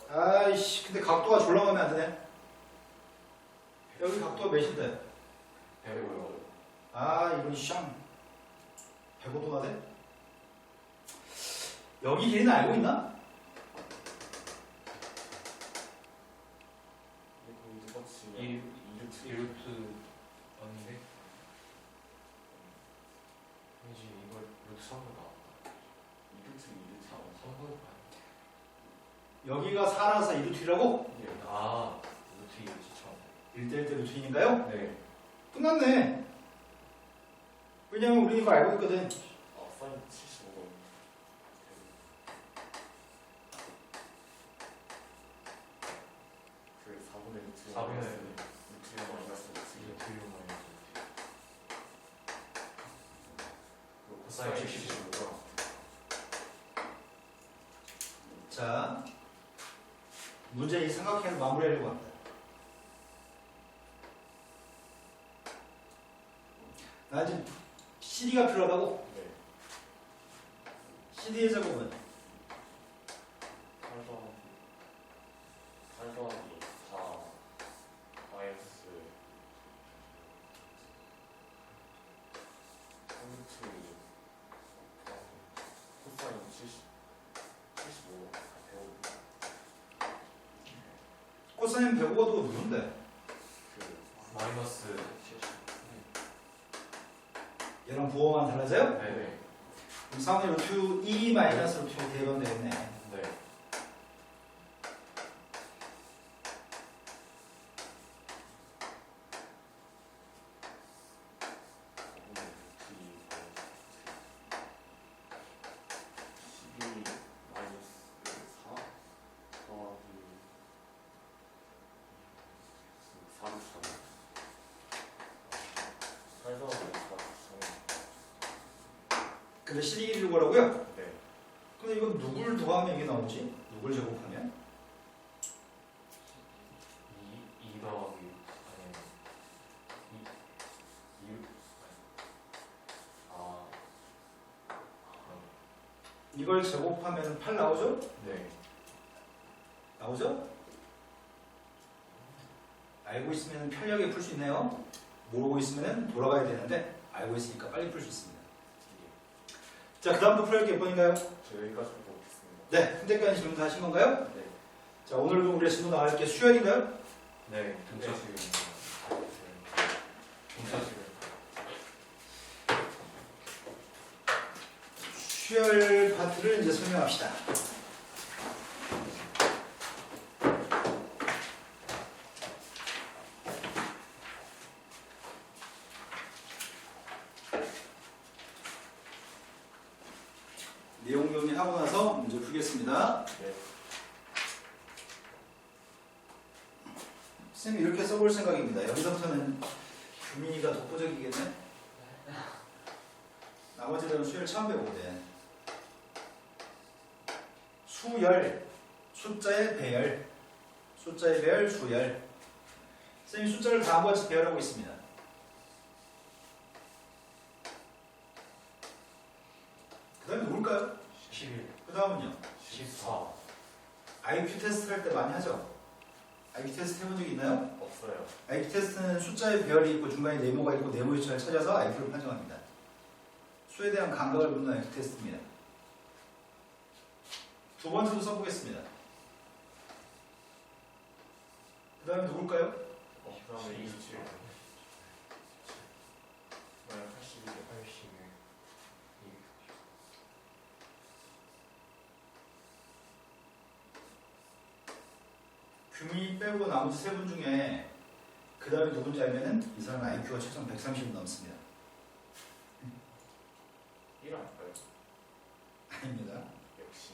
아이씨, 근데 각도가 졸라 마음에 안 드네. 여기 각도가 몇인데? 105요. 아, 이건 샹. 105도나 돼? 여기 길이는 알고 있나? 이거 누가 치면 2루트 아닌데? 왠지 이걸 루트 3으로 나왔다. 3으로 가야 여기가 4라서 2루트라고? 아, 루트 2루트 1대1 대 루트인가요? 네. 끝났네. 왜냐면 우리 이거 알고 있거든. 사인 75번. 4분의 루트가 마이너스 이제 뒤로 마이너스 코사인 코사인 75가 자, 문제 이 삼각형을 마무리하려고 합니다. 나 이제 CD가 필요하다고? 네. CD의 제곱은 8 더하기 4 마이너스 3루트 코사인 75 코사인 105도 누군데? 그 마이너스 얘랑 부호만 달라져요? 네. 그럼 3의 루트 2 마이너스 루트 2 대입하면 되겠네. 네. 근데 CD를 구하라고요? 네. 근데 이건 누굴 더하면 이게 나오지? 누굴 제곱하면? 2 더하기 아니 2 아 이걸 제곱하면 8 나오죠? 네. 나오죠? 알고 있으면 편리하게 풀 수 있네요. 모르고 있으면 돌아가야 되는데 알고 있으니까 빨리 풀 수 있습니다. 자, 그 다음부터 풀 게 몇 번인가요? 저 여기까지 보겠습니다. 네, 현재까지 질문 다 하신 건가요? 네. 자, 오늘도 우리가 질문 나갈 게 수열인가요? 네. 동사식입니다. 동사식을 수열 파트를 이제 설명합시다. 내용 정리하고 나서 문제 풀겠습니다. 네. 선생님이 이렇게 써볼 생각입니다. 여기서부터는 규민이가 독보적이겠네? 나머지들은 수열 처음 배우거든. 수열, 숫자의 배열, 숫자의 배열, 수열. 선생님이 숫자를 다 한 번씩 배열하고 있습니다. 그 다음에 누굴까요? 11 그 다음은요? 14 IQ 테스트 할 때 많이 하죠? IQ 테스트 해본 적 있나요? 없어요. IQ 테스트는 숫자의 배열이 있고 중간에 네모가 있고 네모 위치를 찾아서 IQ를 판정합니다. 수에 대한 감각을 묻는 IQ 테스트입니다. 두 번째도 써보겠습니다. 그 다음에 누굴까요? 그 다음에 27 마이너스 81 81 규민이 빼고 나머지 세 분 중에 그 다음에 누군지 알면은 이 사람은 IQ가 최소 130은 넘습니다. 1 아닐까요? 아닙니다. 역시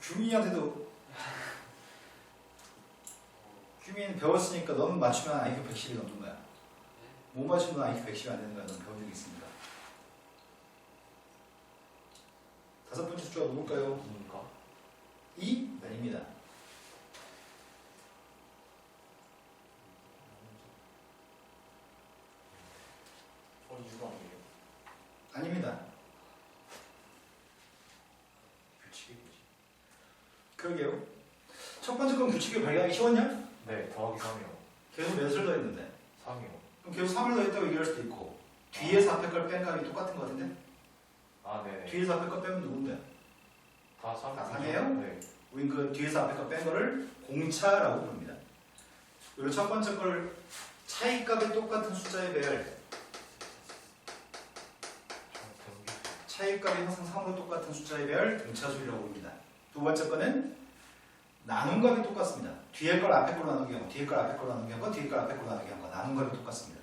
규민이한테도 규민 배웠으니까 넌 맞추면 IQ 110이 넘는 거야. 못 맞추면 IQ 110이 안 되는 거야. 넌 배운 적이 있습니까? 다섯 번째 숫자가 누굴까요? 2인가? 2? 아닙니다. 이유가 아니에요. 아닙니다. 규칙이 뭐지? 그러게요. 첫 번째 건 규칙을 발견하기 쉬웠냐? 네. 더하기 3이요. 계속 몇을 더했는데? 3이요. 그럼 계속 3을 더했다고 얘기할 수도 있고 뒤에서 앞에 걸 뺀 값이 똑같은 거 같은데? 아, 네네. 뒤에서 앞에 거 빼면 누군데? 다 3. 다 3이에요? 네. 우린 그 뒤에서 앞에 거 뺀 거를 공차라고 부릅니다. 그리고 첫 번째 걸 차이값이 똑같은 숫자의 배열, 차이값이 항상 3으로 똑같은 숫자의 배열, 등차수이라고 부릅니다. 두 번째 거는 나눔값이 똑같습니다. 뒤에 걸 앞에 걸로 나누기 한 거, 뒤에 걸 앞에 걸로 나누기 한 거, 뒤에 걸 앞에 걸로 나누기 한 거, 나눔값이 똑같습니다.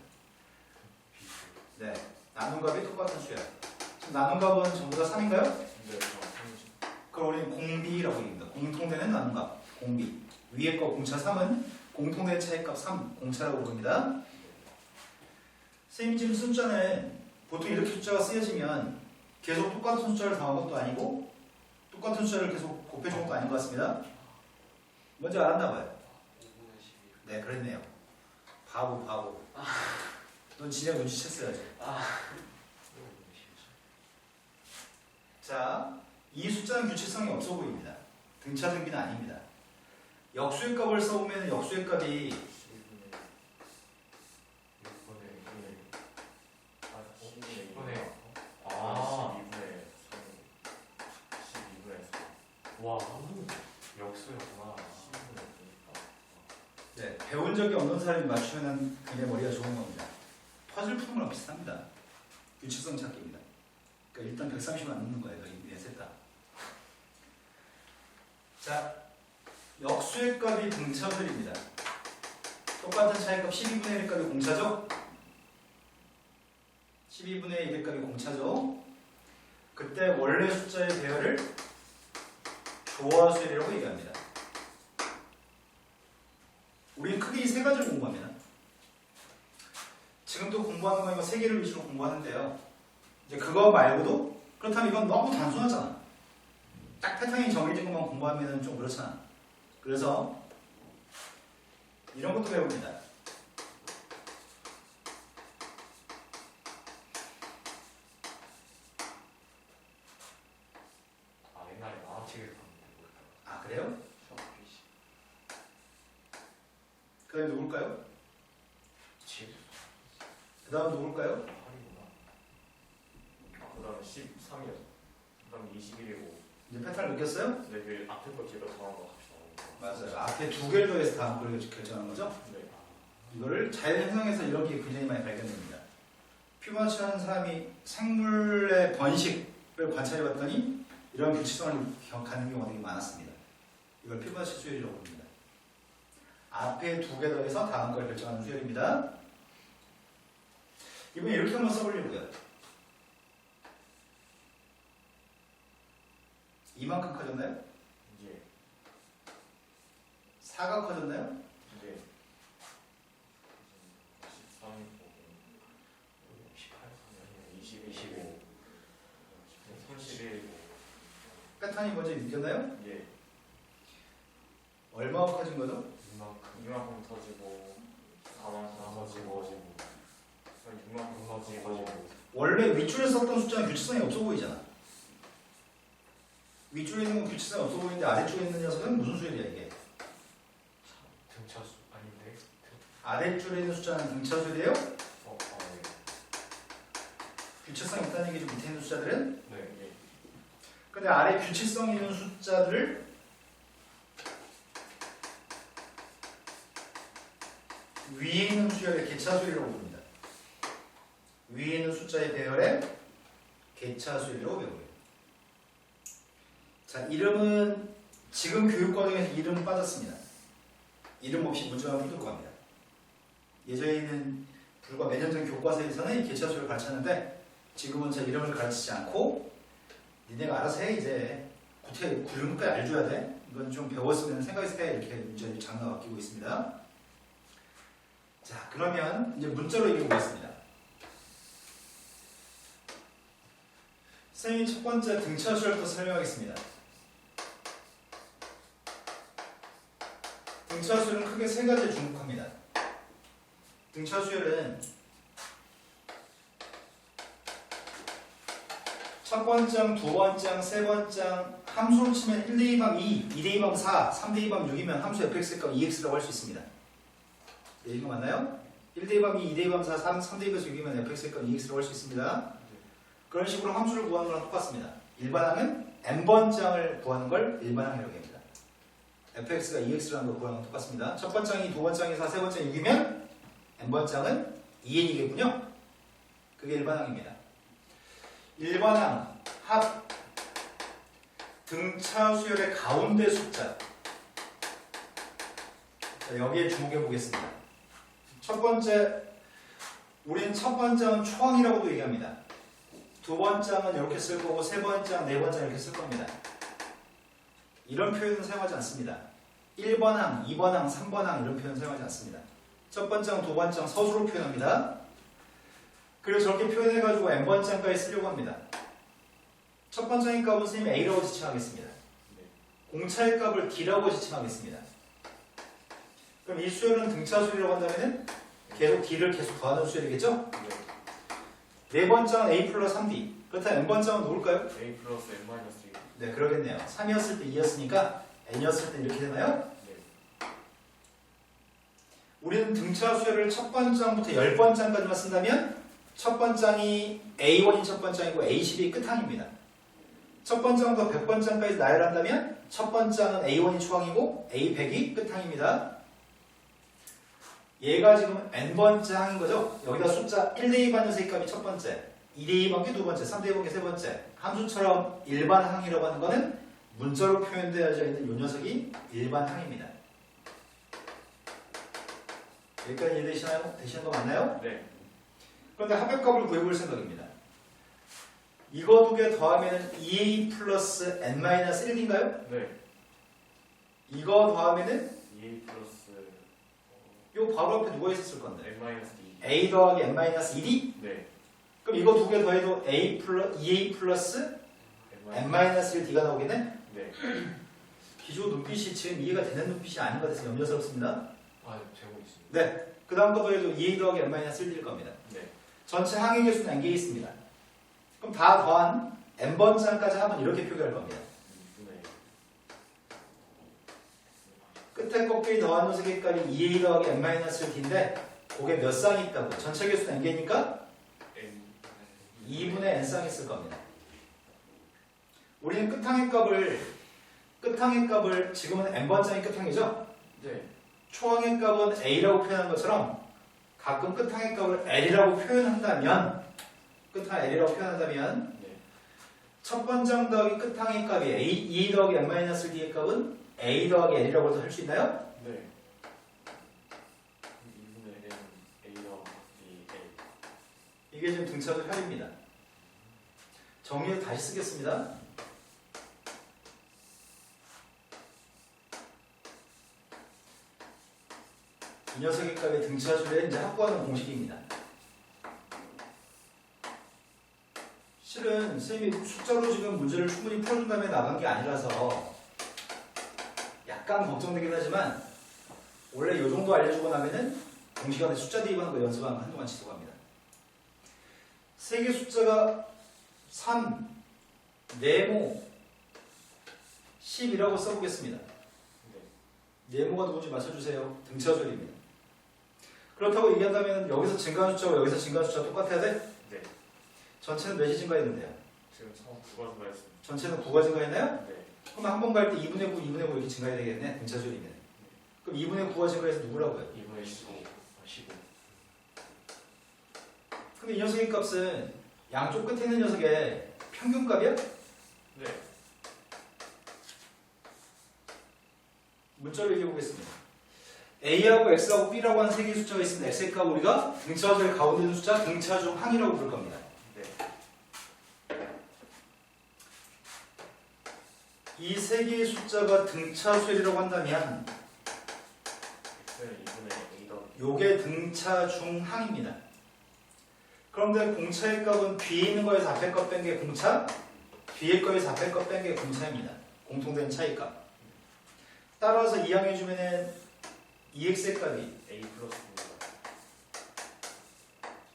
네, 나눔값이 똑같은 수야. 지금 나눔값은 전부 다 3인가요? 네, 저 30. 그걸 우리는 공비라고 얘기합니다. 공통되는 나눔값, 공비. 위에 거 공차 3은 공통된 차이값 3 공차라고 부릅니다. 선생님 지금 숫자는 보통 이렇게 숫자가 쓰여지면 계속 똑같은 숫자를 더한 것도 아니고 똑같은 숫자를 계속 곱해준 것도 아닌 것 같습니다. 먼저 알았나 봐요. 5분의 12. 네, 그랬네요. 바보. 넌 진짜 눈치챘어야지. 자, 이 숫자는 규칙성이 없어 보입니다. 등차 등비는 아닙니다. 역수의 값을 써보면 역수의 값이 12분의 6분의 1. 10분의 아, 12분의 3 와, 역수였구나. 네, 배운 적이 없는 사람이 맞추면 굉장히 머리가 좋은 겁니다. 퍼즐 푸는 거랑 비슷합니다. 규칙성 찾기입니다. 그러니까 일단 130은 안 넣는 거예요. 이 셋 다. 자, 역수의 값이 등차들입니다. 똑같은 차이값 12분의 1의 값이 공차죠? 12분의 1의 값이 공차죠? 그때 원래 숫자의 배열을 조화수열이라고 얘기합니다. 우리는 크게 이 세 가지를 공부합니다. 지금도 공부하는 건 이거 세 개를 위주로 공부하는데요. 이제 그거 말고도 그렇다면 이건 너무 단순하잖아. 딱 패턴이 정해진 것만 공부하면 좀 그렇잖아. 그래서 이런 것도 배웁니다. 아, 옛날에 만화책에서 봤는데. 아, 그래요? 셔피시. 그 다음에 누굴까요? 집. 그 다음 누굴까요? 팔이구나. 그 다음에 13이요. 그 다음에 21이고. 이제 패턴을 느꼈어요? 근데 그 앞에 거 뒤에 거 더한 거 합시다. 맞아요. 앞에 두 개를 더해서 다음 걸 결정하는 거죠? 네. 이거를 자연현상에서 이런 게 굉장히 많이 발견됩니다. 피부마취 하는 사람이 생물의 번식을 관찰해봤더니 이런 규칙성을 가는 경우가 되게 많았습니다. 이걸 피부마취 수열이라고 부릅니다. 앞에 두 개 더해서 다음 걸 결정하는 수열입니다. 이번에 이렇게 한번 써보려고요. 이만큼 커졌나요? 이제 4가 커졌나요? 이제 13이고 18. 21이고 31이고. 패턴이 먼저 느꼈나요? 예. 얼마가 커진 거죠? 이만큼 터지고 4만큼 터지고 6만큼 터지고. 터지고. 원래 윗줄에 썼던 숫자는 규칙성이 없어 보이잖아. 윗줄에 있는 건 규칙성이 없어 보이는데 아래쪽에 있는 녀석은 무슨 수열이야 이게? 등차수 아닌데? 아래줄에 있는 숫자는 등차수열이에요? 네. 규칙성 있다는 얘기죠. 밑에 있는 숫자들은. 네. 예. 근데 아래 규칙성 있는 숫자들을 위에 있는 수열의 개차수열이라고 부릅니다. 위에 있는 숫자의 배열의 개차수열이라고 배워요. 자, 이름은 지금 교육과정에서 이름 빠졌습니다. 이름 없이 문제만 풀고 갑니다. 예전에는 불과 몇 년 전 교과서에서는 이 개차수를 가르쳤는데 지금은 제 이름을 가르치지 않고 니네가 알아서 해 이제 구태 구름까지 알줘야 돼. 이건 좀 배웠으면 생각했을 때 이렇게 문제 장르가 바뀌고 있습니다. 자, 그러면 이제 문자로 읽어보겠습니다. 선생님이 첫 번째 등차수열부터 설명하겠습니다. 등차수열은 크게 세 가지에 주목합니다. 등차수열은 첫 번장, 두 번장, 세 번장 함수로 치면 1대2방 2, 2대2방 4, 3대2방 6이면 함수 fx의 값 2x라고 할 수 있습니다. 네, 이거 맞나요? 1대2방 2, 2대2방 4, 3대2방 6이면 fx의 값 2x라고 할 수 있습니다. 그런 식으로 함수를 구하는 거랑 똑같습니다. 일반항은 n번장을 구하는 걸 일반항이라고 합니다. fx가 2x라는 걸 구하는 건 똑같습니다. 첫 번장이 두 번장이 4, 세 번장이 6이면 n번장은 2n이겠군요. 그게 일반항입니다. 일반항, 합, 등차 수열의 가운데 숫자. 자, 여기에 주목해 보겠습니다. 첫 번째, 우리는 첫 번장은 초항이라고도 얘기합니다. 두 번장은 이렇게 쓸 거고, 세 번장, 네 번장 이렇게 쓸 겁니다. 이런 표현은 사용하지 않습니다. 1번 항, 2번 항, 3번 항 이런 표현 사용하지 않습니다. 첫 번째 항, 두 번째 항 서술로 표현합니다. 그리고 저렇게 표현해가지고 n번째까지 쓰려고 합니다. 첫 번째 항의 값은 선생님이 a라고 지칭하겠습니다. 공차의 값을 d라고 지칭하겠습니다. 그럼 이 수열은 등차수열이라고 한다면 계속 d를 계속 더하는 수열이겠죠? 네 번째는 a 플러스 3d. 그렇다면 n번째는 누굴까요? A 플러스 N 마이너스 1. 네, 그러겠네요. 3이었을 때 2였으니까 n이었을 때 이렇게 되나요? 네. 우리는 등차 수열을 첫 번장부터 10번장까지만 쓴다면 첫 번장이 A1이 첫 번장이고 A12이 끝항입니다. 첫 번장부터 100번장까지 나열한다면 첫 번장은 A1이 초항이고 A100이 끝항입니다. 얘가 지금 n번째 항인 거죠? 여기다 숫자 1대2 반연수의 값이 첫 번째, 2대2 반개 두 번째, 3대2 반개 세 번째. 함수처럼 일반 항이라고 하는 거는 문자로 표현되어져 있는 이 녀석이 일반 항입니다. 여기까지 이해되시나요? 되시는 거 맞나요? 네. 그런데 합역값을 구해볼 생각입니다. 이거 두 개 더하면 2a 플러스 n-1인가요? 네. 이거 더하면 2A 플러스 요 바로 앞에 누가 있었을 건데? N 마이너스 2. a 더하기 n-1이? 네. 그럼 이거 두 개 더해도 2a 플러스 n-1d가 나오겠네? 네. 기조 눈빛이 지금 이해가 되는 눈빛이 아닌 것 같아서 염려스럽습니다. 아, 제목 있습니다. 네. 그 다음 거 더해도 2a 더하기 n-1일 겁니다. 네. 전체 항의 개수는 n개 있습니다. 그럼 다 더한 n번째까지 하면 이렇게 표기할 겁니다. 네. 끝에 꺾기 더한 녀석의 값이 2a 더하기 n-1d인데 그게 몇 쌍이 있다고? 전체 개수는 n개니까 N 2분의 n쌍이 있을 겁니다. 우리는 끝항의 값을 지금은 n번째이 끝항이죠? 네. 초항의 값은 a라고 표현한 것처럼 가끔 끝항의 값을 l이라고 표현한다면 네. 첫 번장 더하기 끝항의 값이 a 더하기 n-d의 값은 a 더하기 l이라고 해서 할 수 있나요? 네. 2분의 N A 더하기 L. 이게 지금 등차수 합입니다. 정리해서 다시 쓰겠습니다. 이 녀석의 값의 등차수에 이제 확보하는 공식입니다. 실은 선생님이 숫자로 지금 문제를 충분히 풀어준 다음에 나간 게 아니라서 약간 걱정되긴 하지만 원래 이 정도 알려주고 나면은 공식 안에 숫자 대입하는 거 연습하는 거 한동안 지속합니다. 세 개 숫자가 3, 네모, 10이라고 써보겠습니다. 네모가 누군지 맞춰주세요. 등차수열입니다. 그렇다고 얘기한다면 여기서 증가한 숫자와 여기서 증가한 숫자 똑같아야 돼? 네. 전체는 몇이 증가했는데요? 지금 처음 9가 증가했습니다. 전체는 9가 증가했나요? 네. 그럼 한 번 갈 때 2분의 9, 2분의 9 이렇게 증가해야 되겠네. 등차수열이면. 그럼 2분의 9가 증가해서 누구라고요? 2분의 15. 15. 근데 이 녀석의 값은 양쪽 끝에 있는 녀석의 평균값이야? 네. 문자로 얘기해 보겠습니다. A하고 X하고 B라고 하는 세 개의 숫자가 있으면 X의 값 우리가 등차수열 가운데 있는 숫자 등차중 항이라고 부를 겁니다. 네. 이 세 개의 숫자가 등차수열이라고 한다면 X는 2분의 A 더하기. 요게 등차중 항입니다. 그런데 공차의 값은 뒤에 있는 거에서 앞에 값 뺀 게 공차, 뒤에 거에서 앞에 값 뺀 게 공차입니다. 공통된 차이값. 따라서 이항해주면은 EX의 값이 A 플러스입니다.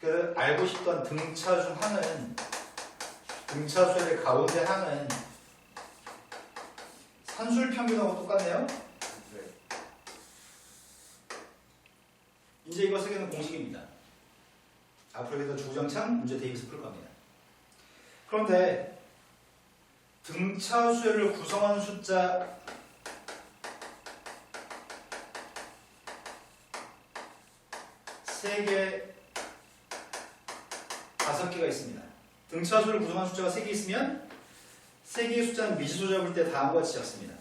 그 알고 싶던 등차중 항은 등차수열의 가운데 항은 산술 평균하고 똑같네요. 네. 이제 이거 세 개는 공식입니다. 앞으로 여기다 주구장창 문제 대입해서 풀 겁니다. 그런데 등차수열을 구성하는 숫자 세 개, 5개가 있습니다. 등차수를 구성하는 숫자가 3개 있으면 3개의 숫자는 미지수 잡을 때 다음과 같이 잡습니다.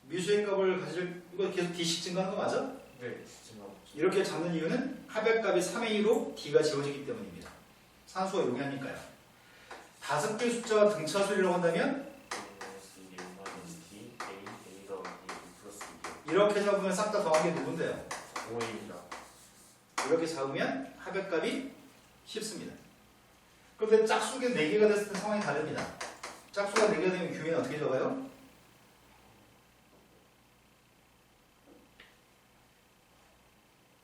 미수의 값을 가질, 이거 계속 D씩 증가하는 거 맞아? 네. 지금 이렇게 잡는 이유는 합의값이 3의 2로 D가 지워지기 때문입니다. 산수가 용이하니까요. 5개의 숫자가 등차수이라고 한다면 마이너스 2 마이너스 D 이렇게 잡으면 싹 다 더한 게 누군데요? 5A입니다. 이렇게 잡으면 합의값이 쉽습니다. 그런데 짝수가 4개가 됐을 때 상황이 다릅니다. 짝수가 4개가 되면 교회는 어떻게 적어요?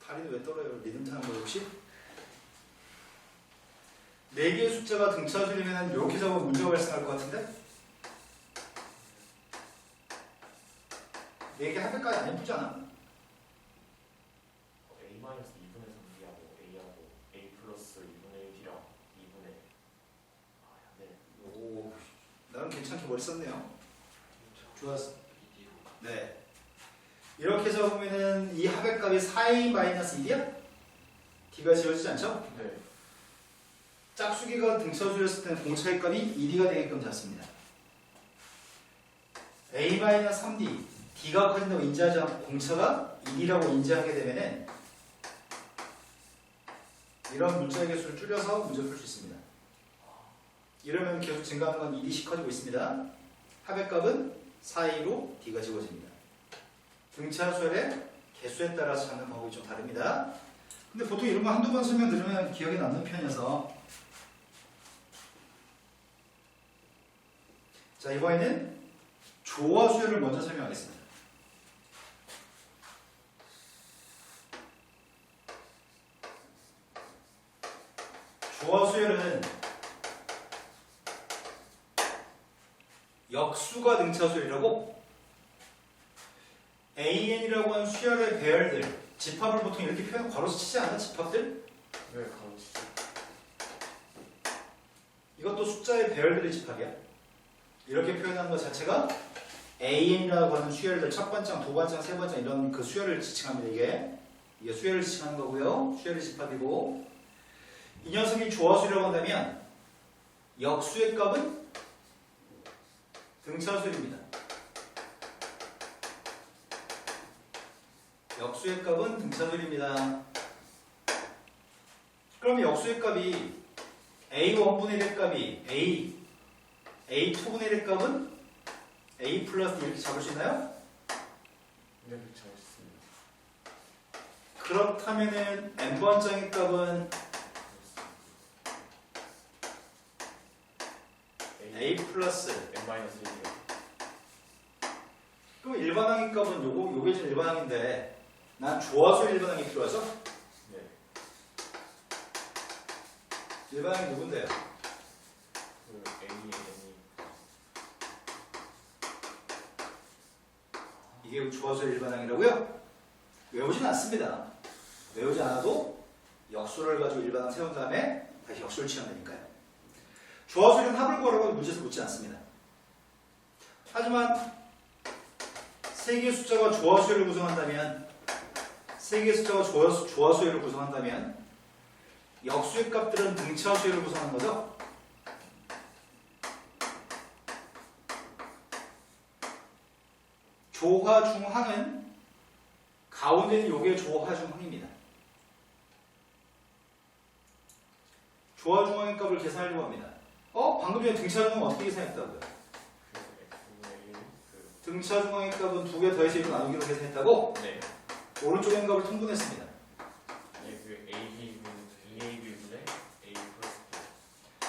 다리는 왜 떨어요? 리듬 타는 거 혹시? 4개의 숫자가 등차수이면 이렇게 잡으면 문제가 발생할 것 같은데? 4개 합의값이 안 예쁘잖아? A-2분의 3B하고 A하고 A 플러스 2분의 1이랑 2분의 네. 오, 나는 괜찮게 머리 썼네요. 좋았어. 네. 이렇게 적으면은 이 합의값이 4A-1이야? D가 지워지지 않죠? 네. 짝수기가 등차수였을 때는 공차의 값이 1D가 되게끔 잡습니다. A-3D, D가 커진다고 인지하지 않고 공차가 1이라고 인지하게 되면은 이런 문자의 개수를 줄여서 문제를 풀 수 있습니다. 이러면 계속 증가하는 건 2D씩 커지고 있습니다. 합의값은 4A로 D가 지워집니다. 등차수열의 개수에 따라서 찾는 방법이 좀 다릅니다. 근데 보통 이런 거 한두 번 설명 들으면 기억에 남는 편이어서 자, 이번에는 조화 수열을 먼저 설명하겠습니다. 조화 수열은 역수가 등차수열이라고 AN이라고 하는 수열의 배열들, 집합을 보통 이렇게 표현 괄호서 치지 않아? 집합들? 왜 가로치죠? 이것도 숫자의 배열들의 집합이야. 이렇게 표현하는 것 자체가 AN이라고 하는 수열들, 첫 번장, 두 번장, 세 번장 이런 그 수열을 지칭합니다. 이게 수열을 지칭하는 거고요. 수열의 집합이고, 이 녀석이 조화수라고 한다면 역수의 값은 등차수열입니다. 역수의 값은 등차수열입니다. 그럼 역수의 값이 A1분의 1의 값이 A2분의 1의 값은 A 플러스 이렇게 잡을 수 있나요? 네, 그렇죠. 있습니다. 그렇다면은 N번장의 값은 A 플러스 N-1이요. 그럼 일반항의 값은 요게 지금 일반항인데 난 조화수의 일반항이 필요하죠? 네. 일반항이 누군데요? 그 N이 이게 조화수의 일반항이라고요? 외우진 않습니다. 외우지 않아도 역수를 가지고 일반항 세운 다음에 다시 역수를 취하면 되니까요. 조화수는 합을 구하라고 문제에서 묻지 않습니다. 하지만 세 개의 숫자가 조화수열을 구성한다면 조화수열을 구성한다면 역수의 값들은 등차수열을 구성하는 거죠. 조화중항은 가운데 있는 요게 조화중항입니다. 조화중항의 값을 계산하려고 합니다. 방금 전에 등차중항 어떻게 계산했다고요? X분의 1, 등차중항의 값은 두 개 더해서 1로 나누기로 계산했다고? 네. 오른쪽의 값을 통분했습니다. 네, 그 AB분의 A 플러스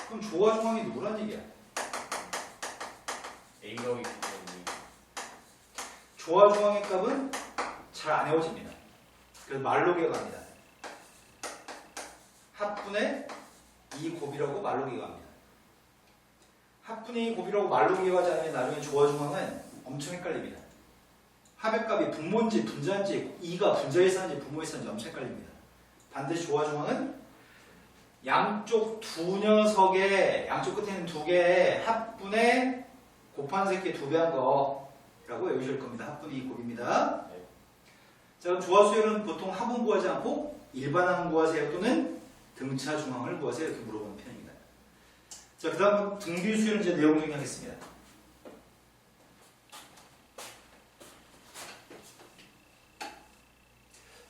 그럼 조화중항이 누구란 얘기야? A 더하기 B분의 조화중항의 값은 잘 안 외워집니다. 그래서 말로 기억합니다. 합분의 2 곱이라고 말로 기억합니다. 합분의 2 곱이라고 말로 기억하지 않으면 나중에 조화중항은 엄청 헷갈립니다. 합의값이 분모인지 분자인지 2가 분자에 있었는지 분모에 있었는지 엄청 헷갈립니다. 반드시 조화중항은 양쪽 두 녀석의 양쪽 끝에 있는 두 개의 합분의 곱한 새끼 2배 한 거라고 외우실 겁니다. 합분의 2 곱입니다. 네. 자, 그럼 조화수열은 보통 합은 구하지 않고 일반항 구하세요 또는 등차중항을 구하세요 이렇게 물어보는 편입니다. 자, 그 다음 등비수열은 이제 내용 정리하겠습니다.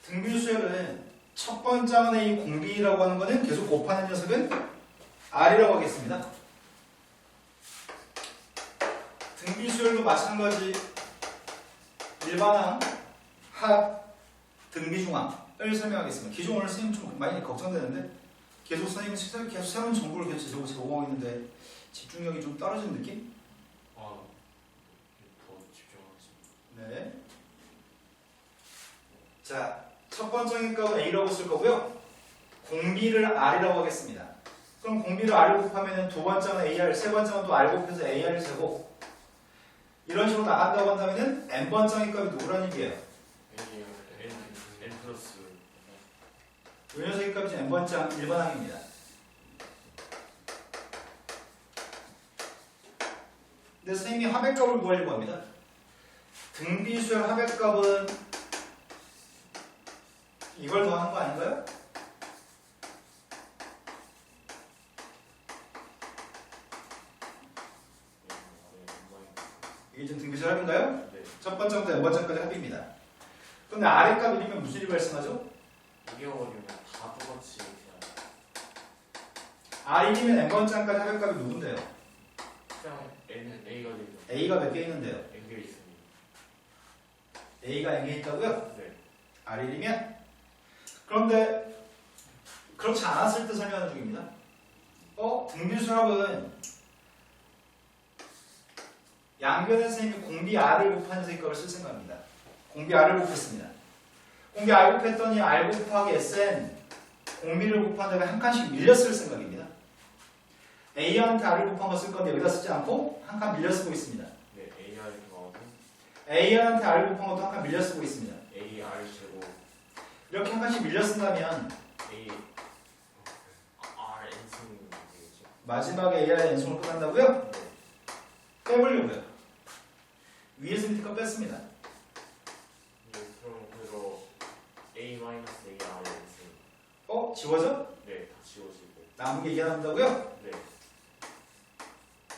등비수열은 첫 번장의 이 공비라고 하는 거는 계속 곱하는 녀석은 R이라고 하겠습니다. 등비수열도 마찬가지 일반항 합 등비중항을 설명하겠습니다. 기존 오늘 선생님 좀 많이 걱정되는데 계속 선생님은 계속 새로운 정보를 계속 제공하고 있는데 집중력이 좀 떨어지는 느낌? 더 집중하겠습니다. 네. 자, 첫 번째 값은 A라고 쓸 거고요. 공비를 R이라고 하겠습니다. 그럼 공비를 R을 곱하면 두 번째는 AR, 세 번째는 또 R 곱해서 AR이 되고 이런 식으로 나간다고 한다면 N번째 값이 누구라는 얘기예요? N 플러스 요 녀석의 값이 N번째 1번 항입니다. 근데 선생님이 합액값을 구하려고 합니다. 등비수의 합액값은 이걸 더하는 거 아닌가요? 이게 지금 등비수의 합인가요? 네. 첫 번째부터 N번째까지 합입니다. 근데 아래값 1이면 무슨 일이 발생하죠? 이게 어려우면 다 똑같이 그냥 R이면 N번째까지 합액값이 누군데요? N은 A가 되죠. A가 몇 개 있는데요? N개 있습니다. A가 N개 있다고요? 네. R1이면? 그런데 그렇지 않았을 때 설명하는 중입니다. 등비수합은 양변의 선생님이 공비 R을 곱한 녀석의 값을 쓸 생각입니다. 공비 R을 곱했습니다. 공비 R 곱했더니 R 곱하기 SN 공비를 곱한 다음에 한 칸씩 밀려 쓸 생각입니다. A한테 R을 곱한 거 쓸 건데 여기다 쓰지 않고 한 칸 밀려 쓰고 있습니다. 네. AR 더하고 A한테 R을 곱한 것도 한 칸 밀려 쓰고 있습니다. AR 제곱 이렇게 한 칸씩 밀려 쓴다면 A R N 승 되겠죠. 마지막에 AR 연속을 끝난다고요? 네. 빼보려고요. 위에서 밑에가 뺐습니다. 네. 그럼 그래서 A 마이너스 AR N 승. 지워져? 네. 다 지워지고. 남은 게 이게 남는다고요? 네.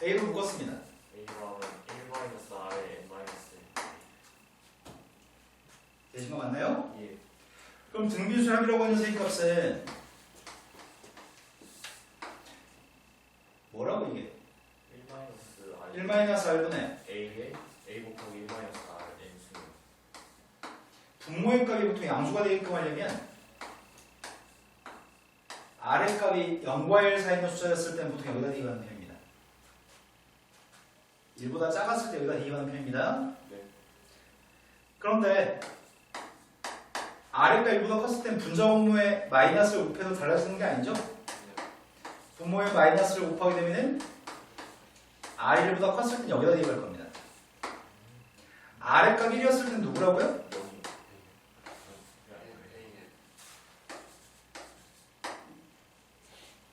A로 묶었습니다. A라면 1 마이너스 R에 N 마이너스 되신 거 맞나요? 예. 그럼 등비수 합이라고 하는 녀석의 값은 뭐라고 이게? 1 마이너스 R 1-R분의 A에 A 곱하기 1 마이너스 R N 승. 분모의 값이 보통 양수가 되게끔 하려면 R의 값이 0과 1 사이 있는 숫자였을 때는 보통 여기다 대입하는 편입니다. 1보다 작았을 때 여기다 대입하는 편입니다. 네. 그런데 R가 1보다 컸을 땐 분자 분모의 마이너스를 곱해도 달라지는 게 아니죠? 분모의 마이너스를 곱하게 되면은 R 1보다 컸을 땐 여기다 대입할 겁니다. R의 값 1이었을 땐 누구라고요? 0이.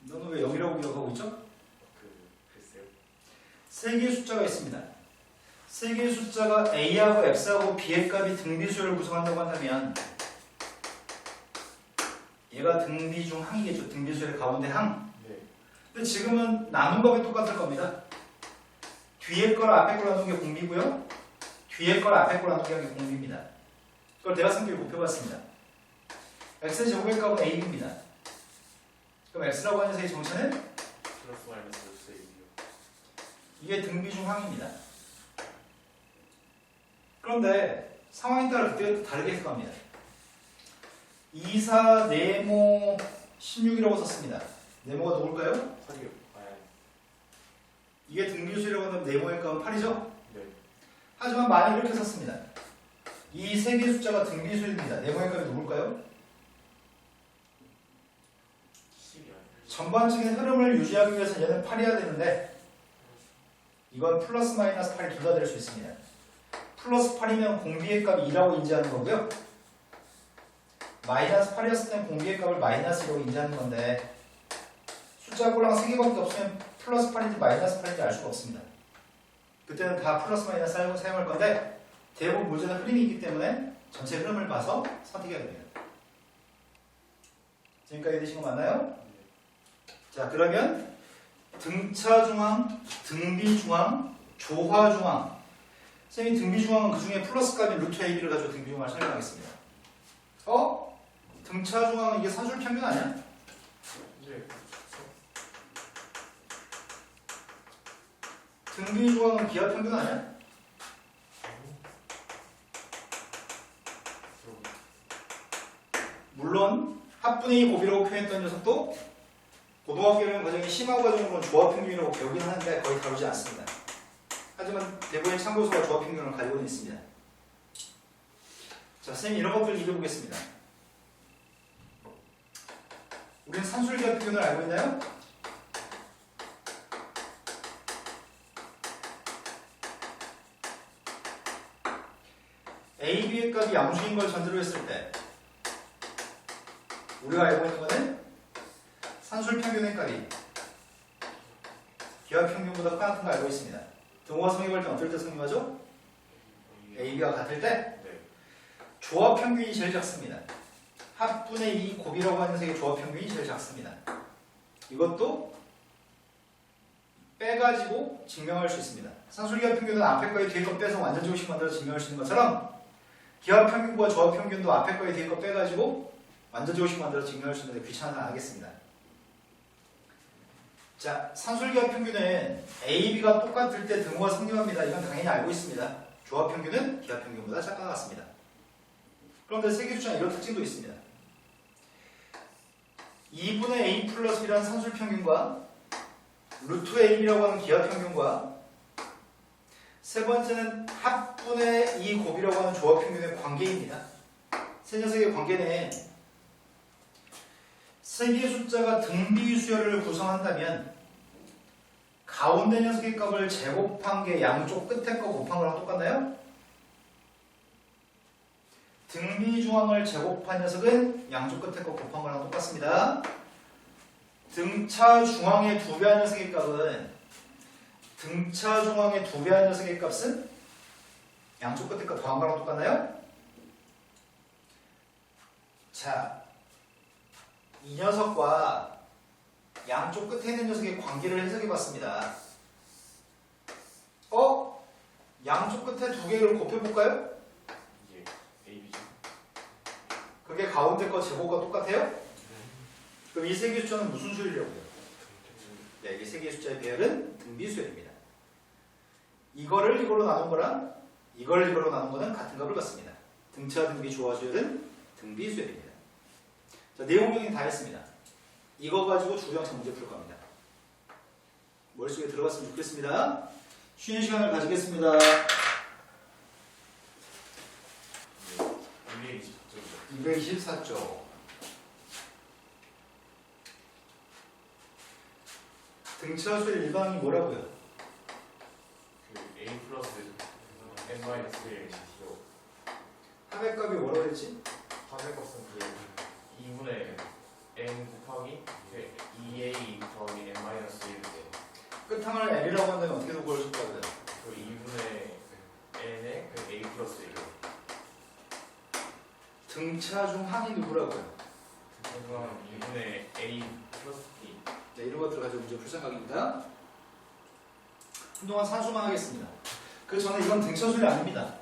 너는 왜 0이라고 기억하고 있죠? 글쎄요. 세 개의 숫자가 있습니다. 세 개의 숫자가 A하고 X하고 B의 값이 등비수를 구성한다고 한다면 얘가 등비 중 항이겠죠. 등비수의 가운데 항. 네. 근데 지금은 나눈 법이 똑같을 겁니다. 뒤에 걸 앞에 걸 나눈 게 공비고요. 뒤에 걸 앞에 걸 나눈 게 공비입니다. 그걸 대각선끼리 곱해봤습니다. X의 제곱의 값은 AB입니다. 그럼 X라고 하는 녀석의 정체는 플러스 마이너스 루트 A요. 이게 등비 중 항입니다. 그런데 상황에 따라 그때가 다르게 해석합니다. 2, 4, 네모 16이라고 썼습니다. 네모가 누굴까요? 8이요. 이게 등비수라고 하면 네모의 값은 8이죠? 네. 하지만 만약 이렇게 썼습니다. 이 세 개의 숫자가 등비수입니다. 네모의 값이 누굴까요? 10이 아니에요. 전반적인 흐름을 유지하기 위해서 얘는 8이어야 되는데 이건 플러스 마이너스 8이 둘 다 될 수 있습니다. 플러스 8이면 공비의 값이 2라고 인지하는 거고요. 마이너스 8이었을 땐 공비의 값을 마이너스 2라고 인지하는 건데 숫자 꼴랑 3개밖에 없으면 플러스 8인지 마이너스 8인지 알 수가 없습니다. 그때는 다 플러스 마이너스 사용할 건데 대부분 문제는 흐름이 있기 때문에 전체 흐름을 봐서 선택해야 됩니다. 지금까지 되신 거 맞나요? 자, 그러면 등차중앙, 등비중앙, 조화중앙. 선생님이 등비중앙은 그 중에 플러스 값인 루트 AB를 가지고 등비중앙을 설명하겠습니다. 등차중앙은 이게 사줄 평균 아니야? 네. 등비중앙은 기하 평균 아니야? 합분의 2 고비라고 표현했던 녀석도 고등학교는 과정이 심화 과정으로는 조합평균이라고 배우긴 하는데 거의 다루지 않습니다. 하지만 대부분의 참고서가 조합평균을 가지고는 있습니다. 자, 선생님 이런 것들 읽어보겠습니다. 우리는 산술기하평균을 알고 있나요? A, B의 값이 양수인 걸 전제로 했을 때 우리가 알고 있는 것은 산술평균의 값이 기하평균보다 커다란 걸 알고 있습니다. 등호가 성립할 때 어떨 때 성립하죠? A, B가 같을 때 네. 조합평균이 제일 작습니다. 합분의 2 곱이라고 하는 녀석의 조합평균이 제일 작습니다. 이것도 빼가지고 증명할 수 있습니다. 산술기하평균은 앞에 거에 뒤에 거 빼서 완전 조금씩 만들어서 증명할 수 있는 것처럼 기하평균과 조합평균도 앞에 거에 뒤에 거 빼가지고 완전 조금씩 만들어서 증명할 수 있는데 귀찮아서 안 하겠습니다. 자, 산술기하평균은 A, B가 똑같을 때 등호가 성립합니다. 이건 당연히 알고 있습니다. 조합평균은 기하평균보다 작가 같습니다. 그런데 세계수치는 이런 특징도 있습니다. 2분의 A 플러스 B라는 산술평균과 루트 A라고 하는 기하평균과 세 번째는 합분의 2 곱이라고 하는 조합평균의 관계입니다. 세 녀석의 관계는 세 개의 숫자가 등비수열을 구성한다면 가운데 녀석의 값을 제곱한 게 양쪽 끝에 거 곱한 거랑 똑같나요? 등비중앙을 제곱한 녀석은 양쪽 끝에 거 곱한 거랑 똑같습니다. 등차 중앙의 2배한 녀석의 값은 등차 중앙의 2배한 녀석의 값은 양쪽 끝에 거 더한 거랑 똑같나요? 자, 이 녀석과 양쪽 끝에 있는 녀석의 관계를 해석해 봤습니다. 양쪽 끝에 두 개를 곱해볼까요? 이게 A, B죠. 그게 가운데 거 제곱과 똑같아요? 그럼 이 세 개의 숫자는 무슨 수열이라고요? 네, 이 세 개의 숫자의 배열은 등비수열입니다. 이거를 이걸로 나눈 거랑 이걸 이걸로 나눈 거는 같은 값을 갖습니다. 등차 등비 조화수열은 등비수열입니다. 자, 내용 정리 다 했습니다. 이거 가지고 주구장창 문제 풀 겁니다. 머릿속에 들어갔으면 좋겠습니다. 쉬는 시간을 가지겠습니다. 224쪽. 등차수의 일반이 뭐라고요? 그 A 플러스 N 마이너스 1이죠. 합의값이 뭐라고 했지? 합의값은 그 2분의 N 곱하기 2A 더하기 N 마이너스 1인데 끝항을 L이라고 한다면 어떻게 구할 수 있다고요? 그 2분의 N에 그 A 플러스 1. 등차 중 항이 누구라고요? 그러면 2분의 A 플러스 B. 네, 이런 것들 가지고 문제 풀 생각입니다. 한동안 산수만 하겠습니다. 그 전에 이건 등차수열이 아닙니다.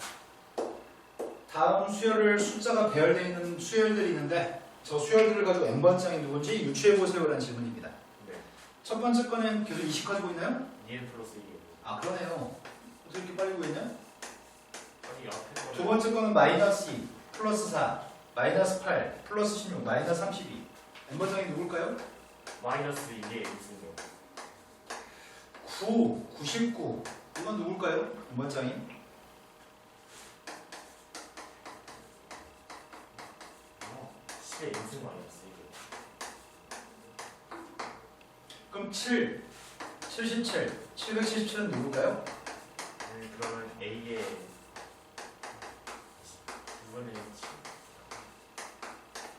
다음 수열을 숫자가 배열되어 있는 수열들이 있는데 저 수열들을 가지고 n번장이 누군지 유추해보세요라는 질문입니다. 네. 첫 번째 거는 계속 20 가지고 있나요? 2N 플러스 2. 아, 그러네요. 어떻게 이렇게 빨리 보이냐? 아니 앞에 거는 두 번째 거는 마이너스 2, 플러스 4, 마이너스 8, 플러스 16, 마이너스 32. n번장이 누굴까요? 마이너스 2에 있군요. 9, 99. 이건 누굴까요? n번장이? 아, 10에 인승 마이너스 2. 그럼 7, 77, 777은 누굴까요? 그러면 A에 9분의 7.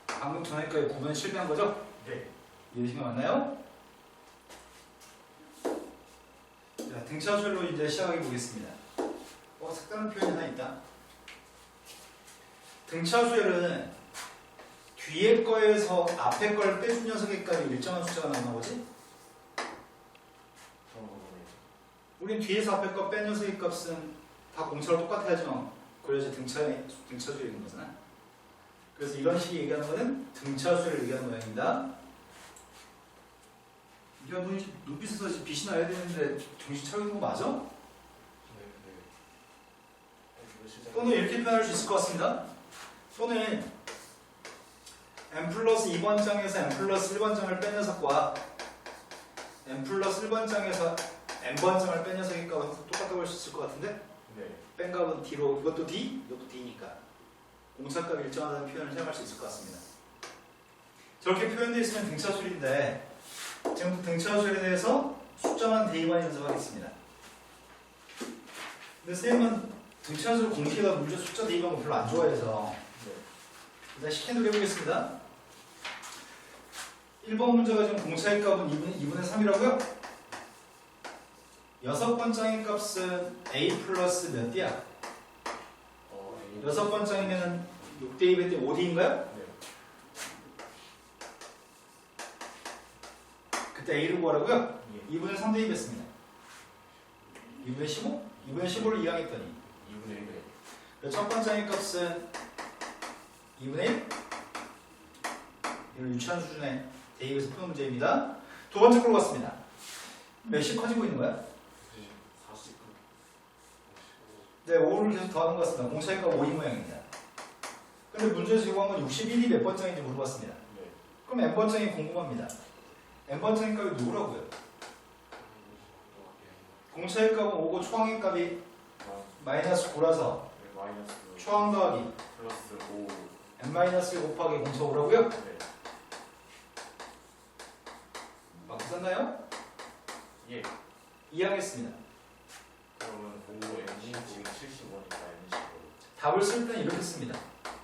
방금 전에 거에 9번 실패한 거죠? 네. 이해되시면 맞나요? 자, 등차수열로 이제 시작해 보겠습니다. 색다른 표현이 하나 있다. 등차수열은 뒤에 거에서 앞에 걸 빼준 녀석의 값이 일정한 숫자가 나오는 거지? 우린 뒤에서 앞에 거 뺀 녀석의 값은 다 공차로 똑같아야지만 그래야지 등차수열인 거잖아. 그래서 이런 식의 얘기하는 거는 등차수열을 얘기하는 모양입니다. 야, 너 이제 눈빛에서 이제 빛이 나야 되는데 정신 차리는 거 맞아? 또는 이렇게 표현할 수 있을 것 같습니다. 또는 n 플러스 2번 장에서 n 플러스 1번 장을 뺀 녀석과 n 플러스 1번 장에서 n번 장을 뺀 녀석의 값은 똑같다고 할 수 있을 것 같은데 네. 뺀 값은 d로 이것도 d, 이것도 d니까 공차값이 일정하다는 표현을 사용할 수 있을 것 같습니다. 저렇게 표현되어 있으면 등차술인데 지금부터 등차술에 대해서 숫자만 대입만 연습하겠습니다. 근데 선생님은 등차술 공식에다 문제 숫자 대입하는 거 별로 안 좋아해서 네. 일단 시킨대로 해보겠습니다. 1번 문제가 지금 공차의 값은 2분의 3이라고요? 여섯 번장의 값은 a 플러스 몇 d야? 여섯 번장이면 6대 2배 때 5d인가요? 네. 그때 a를 구하라고요? 예. 2분의 3대 2 했습니다. 2분의 15? 2분의 15를 이항했더니 2분의 1에 첫 번장의 값은 2분의 1? 이걸 유치한 수준의 대입에서 푸는 문제입니다. 두 번째 걸로 갔습니다. 몇씩 커지고 있는 거야? 40. 네, 5를 계속 더하는 것 같습니다. 공차의 값 5인 모양입니다. 근데 문제에서 요구한 건 61이 몇 번장인지 물어봤습니다. 네. 그럼 n번장이 궁금합니다. n번장의 값이 누구라고요? 공차의 값은 5고 초항의 값이 마이너스 9라서 마이너스 초항 더하기 플러스 5. n-1 곱하기 공차 5라고요? 네. 막 썼나요? 예. 이해하겠습니다. 그러면 5 N 지금 75니까 N 15. 답을 쓸 때는 이렇게 씁니다.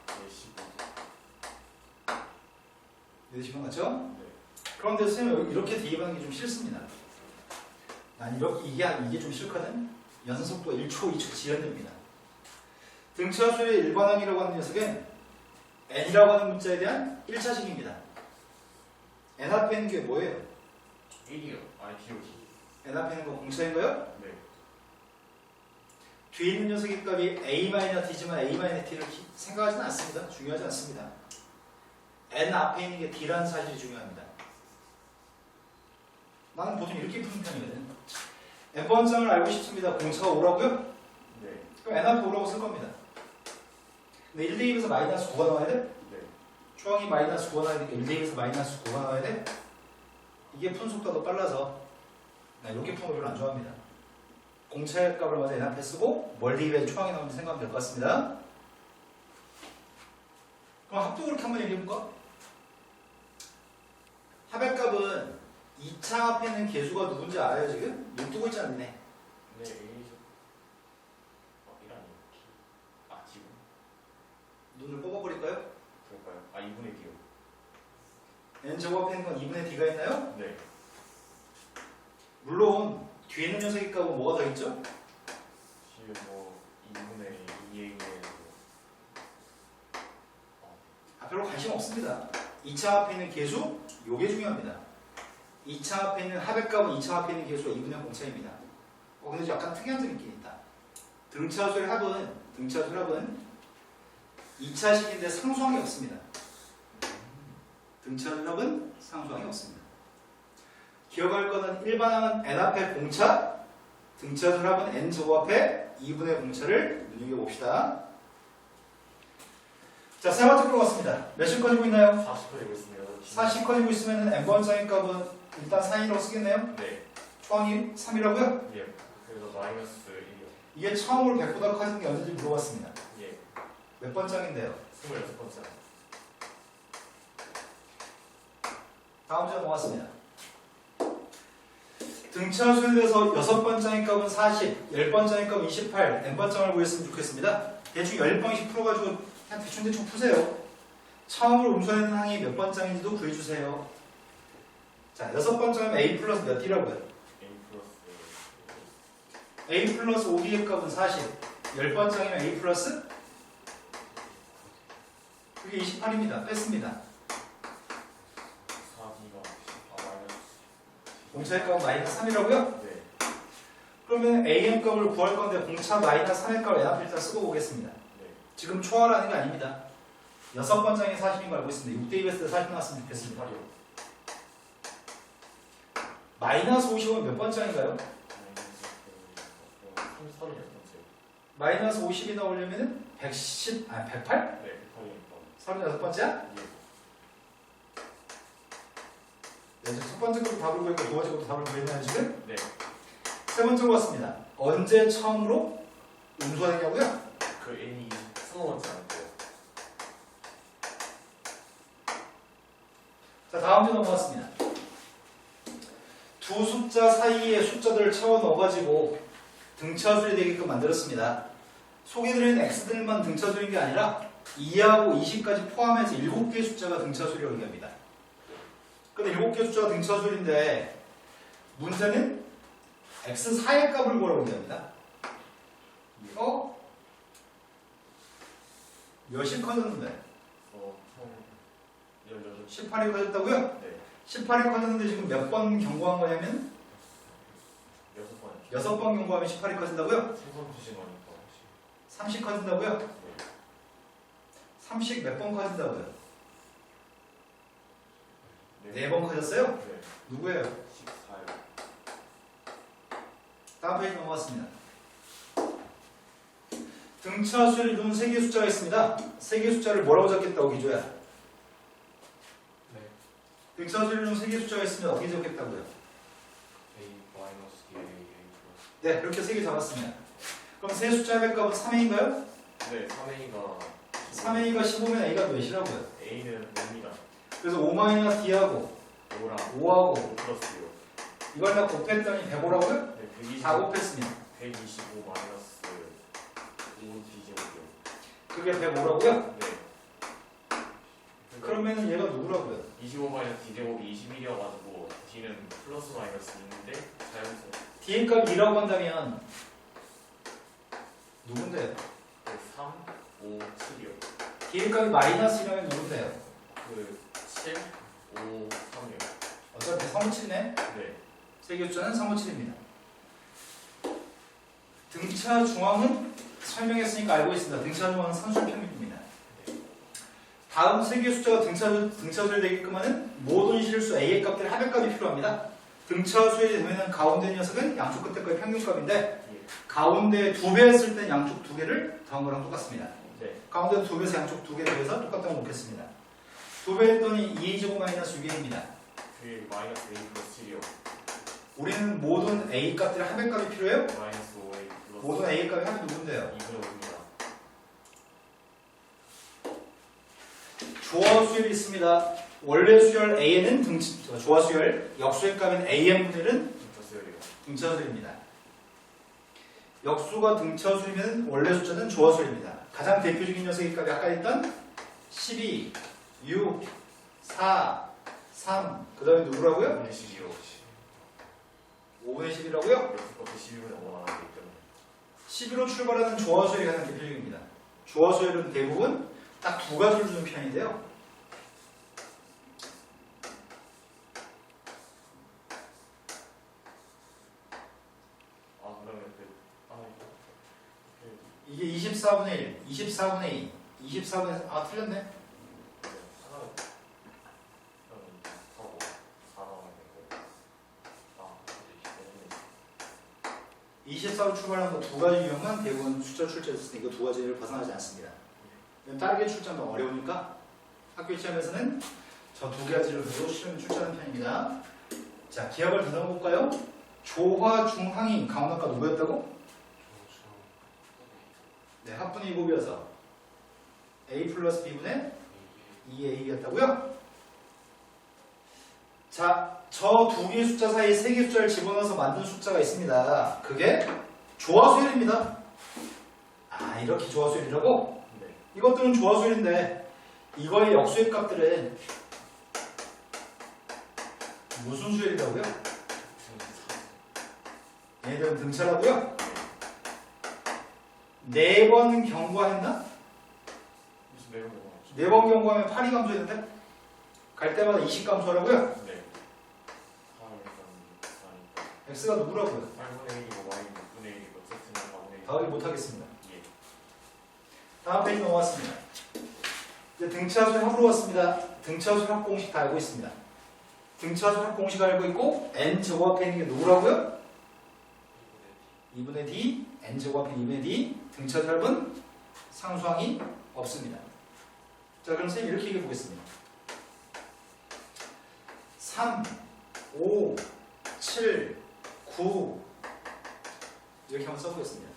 N 15. 이해되시면 맞죠? 네. 그런데 선생님 이렇게 대입하는 게 좀 싫습니다. 난 이게 좀 싫거든? 연속도 1초, 2초 지연됩니다. 등차수의 일반항이라고 하는 녀석은 n이라고 하는 문자에 대한 1차식입니다. n 앞에 있는 게 뭐예요? 1이요. 아니 기록이. n 앞에 있는 거 공차인가요? 네. 뒤에 있는 녀석의 값이 a-d지만 a-t를 생각하지는 않습니다. 중요하지 않습니다. n 앞에 있는 게 d라는 사실이 중요합니다. 나는 보통 이렇게 푸는 편이거든. n번장을 알고 싶습니다. 공차가 5라고요? 네. 그럼 n 앞에 5라고 쓸 겁니다. 근데 1 대입에서 마이너스 9가 나와야 돼? 네. 초항이 마이너스 9가 나와야 되니까 1 대입에서 마이너스 9가 나와야 돼? 이게 푼 속도가 더 빨라서 나 이렇게 푸는 걸 별로 안 좋아합니다. 공차의 값을 먼저 n 앞에 쓰고 뭘 대입해서 초항이 나오는지 생각하면 될 것 같습니다. 그럼 합도 그렇게 한번 얘기해볼까? 합의 값은 2차 앞에 있는 개수가 누군지 알아요 지금? 눈 뜨고 있지 않네. 네. A. 이라니. 아 지금. 눈을 뽑아버릴까요? 그럴까요? 아 2분의 D요. n 제곱 앞에 있는 건 2분의 d가 있나요? 네. 물론 뒤에 있는 녀석의 값은 뭐가 더 있죠? 지금 뭐 2분의 2에 별로 관심 없습니다. 2차 앞에 있는 개수, 요게 중요합니다. 2차 앞에 있는 합의값은 2차 앞에 있는 개수가 2분의 공차입니다. 근데 약간 특이한 점이 있긴 있다. 등차수의 합은 2차식인데 상수항이 없습니다. 등차수의 합은 상수항이 없습니다. 기억할 거는 일반항은 n 앞에 공차, 등차수의 합은 n 제곱 앞에 2분의 공차를 눈여겨봅시다. 자, 세 번째 걸로 갔습니다. 몇씩 커지고 있나요? 40 커지고 있습니다. 40 커지고 있으면 n번장의 값은 일단 4이라고 쓰겠네요? 네. 초항이 3이라고요? 예. 그래서 마이너스 1이요. 이게 처음으로 100보다 커지는 게 언제인지 물어봤습니다. 예. 몇 번장인데요? 26번째. 다음 주에 넘어갔습니다. 등차수에 대해서 6번장의 값은 40, 10번장의 값은 28, n번장을 구했으면 좋겠습니다. 대충 10번씩 풀어가지고 그냥 대충 푸세요. 처음으로 음수하는 항이 몇 번장인지도 구해주세요. 자, 6번장이면 a 플러스 몇 d라고요? A 플러스 a 플러스 5d의 값은 40, 10번장이면 a 플러스? 그게 28입니다. 뺐습니다. 4D가 마이너스. 공차의 값은 마이너스 3이라고요? 네. 그러면 am 값을 구할 건데 공차 마이너스 3의 값을 n 앞에 일단 쓰고 보겠습니다. 네. 지금 초월하는 게 아닙니다. 6번장이 40인 거 알고 있습니다. 6대 2했을 때 40 나왔으면 좋겠습니다. 28이요. 마이너스 50은 몇 번장인가요? 마이너스 50이 38? 네, 108이니까. 36번째야? 예. 네, 지금 첫 번째 것도 답을 구했고 두 번째 것도 답을 구했나요 지금? 네. 세 번째 거 같습니다. 언제 처음으로 음수가 되냐고요? 그 n이 20번째 않고요. 자, 다음 주 넘어갔습니다. 두 숫자 사이에 숫자들을 채워 넣어가지고 등차수리 되게끔 만들었습니다. 소개드린 x들만 등차수리인 게 아니라 2하고 20까지 포함해서 7개의 숫자가 등차수리라고 얘기합니다. 근데 7개의 숫자가 등차수리인데 문제는 x4의 값을 구하라고 얘기합니다. 이거 몇이 커졌는데? 총 18. 18이 커졌다고요? 네. 18이 커졌는데 지금 몇 번 경고한 거냐면 6번. 6번 경고하면 18이 커진다고요? 생선 주신 거니까. 30 커진다고요? 네. 30 몇 번 커진다고요? 네. 4번 커졌어요? 네. 누구예요? 14요. 다음 페이지 넘어갔습니다. 등차수를 이루는 3개의 숫자가 있습니다. 3개의 숫자를 뭐라고 적겠다고 기조야? 네. 등차수를 이루는 3개의 숫자가 있으면 어떻게 적겠다고요? A 마이너스 D A A 플러스. 네, 그렇게 3개 잡았습니다. 그럼 세 숫자의 값은 3a인가요? 네. 3a가 3a가 15면 a가 몇이라고요? a는 5입니다. 그래서 5-d하고 5랑 5하고 5 플러스요. 이걸 다 곱했더니 105라고요? 네. 125. 4 곱했습니다. 125 마이너스 5 뒤집어요. 그게 105라고요? 네. 그러면은 얘가 누구라고요? 25 마이너스 d 제곱이 21이어가지고 d는 플러스 마이너스 있는데 자연수 d의 값 2라고 한다면 누군데요? 3, 5, 7이요. d의 값이 마이너스라면 누군데요? 그 7, 5, 3이요. 어차피 3, 5, 7네? 네. 세개 숫자는 3, 5, 7입니다. 등차 중앙은 설명했으니까 알고 있습니다. 등차 중앙은 산술 평균입니다. 다음 세 개의 숫자가 등차수에 되게끔 하는 모든 실수 A의 값들 합의값이 필요합니다. 등차수에 되면 가운데 녀석은 양쪽 끝에 거의 평균값인데 예. 가운데 2배 했을 땐 양쪽 2개를 더한 거랑 똑같습니다. 네. 가운데 2배에서 양쪽 2개 더해서 똑같다고 놓겠습니다. 2배 했더니 2제곱 마이너스 6A입니다. 그 마이너스 A 플러스 7이요. 우리는 모든 A 값들의 합의값이 필요해요? 마이너스 5A 플러스 모든 A 값이 합이 누군데요? 2분의 5입니다. 조화 수열이 있습니다. 원래 수열 A는 조화 수열, 역수의 값인 AM분율은 등차수열이요. 등차수열입니다. 역수가 등차수열이면 원래 숫자는 조화 수열입니다. 가장 대표적인 녀석의 값이 아까 했던 12, 6, 4, 3, 그 다음에 누구라고요? 5분의 12요. 5분의 10이라고요? 여기서부터 12분의 5가 나오기 때문에 11로 출발하는 조화 수열이 가장 대표적입니다. 조화 수열은 대부분 딱 두 가지를 주는 편인데요. 아 그러면 이게 24분의 1, 24분의 2, 24분의 3, 아 틀렸네. 하나 그러면 4고 4 나오면 되고 아 이제 24로 출발하는 거 두 가지 유형만 대부분 숫자 출제했을 때 이거 두 가지를 벗어나지 않습니다. 다르게 출제하면 어려우니까 학교 시험에서는 저 두 가지를 가지고 시험에 출제하는 편입니다. 자, 기억을 다듬어볼까요? 조화 중항이 가운데가 누구였다고? 네, 합분의 2곱이어서 A 플러스 B분의 2AB였다고요? 자, 저 두 개의 숫자 사이에 세 개의 숫자를 집어넣어서 만든 숫자가 있습니다. 그게 조화수열입니다. 아, 이렇게 조화수열이라고? 네. 이것들은 조화수열인데 이거의 역수의 값들은 무슨 수열이라고요? 얘들은 등차라고요? 네 번 경고했나? 무슨 내용 뭐가 네 번 경고하면 8이 감소했는데 갈 때마다 20 감소하라고요? 네. 4니까 x가 누구라고요? 8분의 1이고 y 6분의 1이고 z는 4분의 1. 답을 못하겠습니다. 예. 다음 페이지 넘어왔습니다. 이제 등차수열 합으로 왔습니다. 등차수열 합 공식 다 알고 있습니다. 등차수열 합 공식 알고 있고 n 제곱 앞에 있는 게 누구라고요? 2분의 d, n 제곱 앞에 2분의 d, 등차수열 합은 상수항이 없습니다. 자, 그럼 선생님 이렇게 얘기해 보겠습니다. 3, 5, 7, 9 이렇게 한번 써보겠습니다.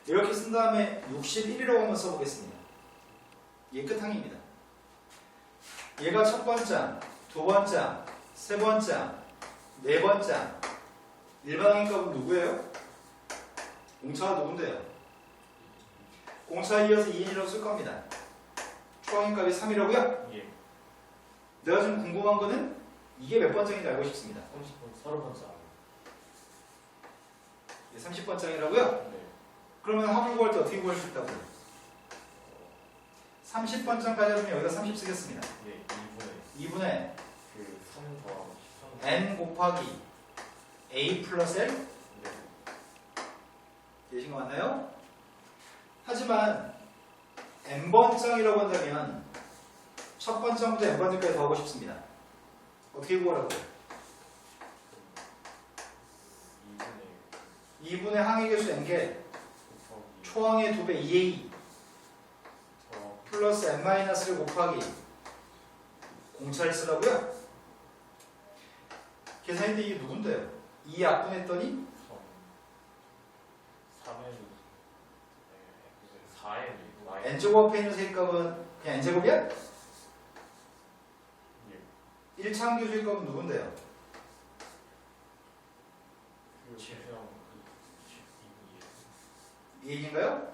이렇게 쓴 다음에 61이라고 한번 써보겠습니다. 이게 끝항입니다. 얘가 첫 번째, 두 번째, 세 번째, 네 번째. 일반항의 값은 누구예요? 공차가 누군데요? 공차 이어서 2인이라고 쓸 겁니다. 초항의 값이 3이라고요? 예. 내가 지금 궁금한 거는 이게 몇 번째인지 알고 싶습니다. 30번째. 30번째이라고요? 네. 그러면 합을 구할 때 어떻게 구할 수 있다고요? 30번째까지 하면 여기다 30 쓰겠습니다. 예. 2분의 그3 더하고 13. n 곱하기 a 플러스 l 네. 되신 거 맞나요? 하지만 n번장이라고 한다면 첫 번장부터 n번째까지 더하고 싶습니다. 어떻게 구하라고요? 2분의 항의 개수 n개 초항의 2배 2a 플러스 n-를 곱하기 공차를 쓰라고요? 계산인데 이게 누군데요? 2 약분했더니 n제곱 앞에 있는 세입값은 그냥 n제곱이야? 1차항 교수일값은 누군데요? 이해인가요?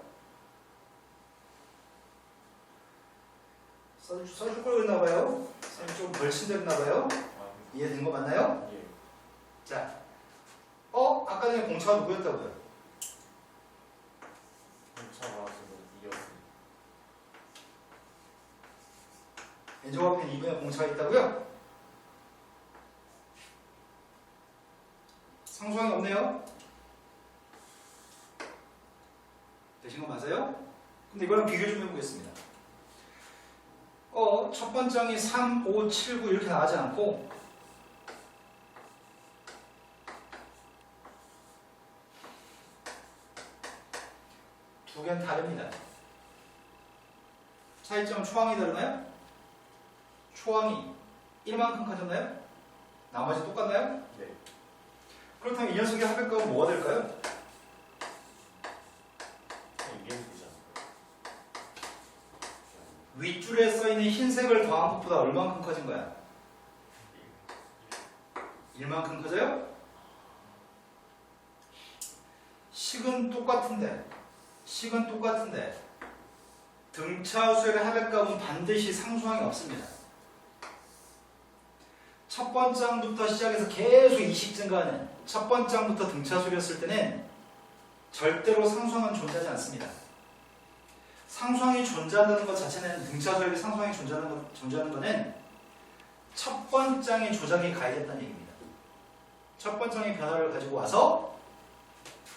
써줄 걸 그랬나봐요? 선생님 좀 벌친됐나봐요? 이해된 거 맞나요? 예. 자, 아까 전에 공차가 누구였다고요? 공차가 지금 이었습니다. n제곱 앞에 2분의 공차가 있다고요? 상수항이 없네요? 되신 거 맞아요? 근데 이거랑 비교 좀 해보겠습니다. 첫 번째 항이 3, 5, 7, 9 이렇게 나가지 않고 두 개는 다릅니다. 차이점은 초항이 다르나요? 초항이 1만큼 커졌나요? 나머지 똑같나요? 네. 그렇다면 이 녀석의 합의값은 뭐가 될까요? 이게 되지 않을까요? 윗줄에 써있는 흰색을 더한 것보다 얼만큼 커진 거야? 1만큼 커져요? 식은 똑같은데 등차수열의 합의값은 반드시 상수항이 없습니다. 첫 번째 항부터 시작해서 계속 이식 증가하는 첫 번째 항부터 등차수열이었을 때는 절대로 상수항은 존재하지 않습니다. 상수항이 존재한다는 것 자체는 등차수열이 상수항이 존재하는 것은 첫 번째 항의 조작이 가해졌다는 얘기입니다. 첫 번째 항의 변화를 가지고 와서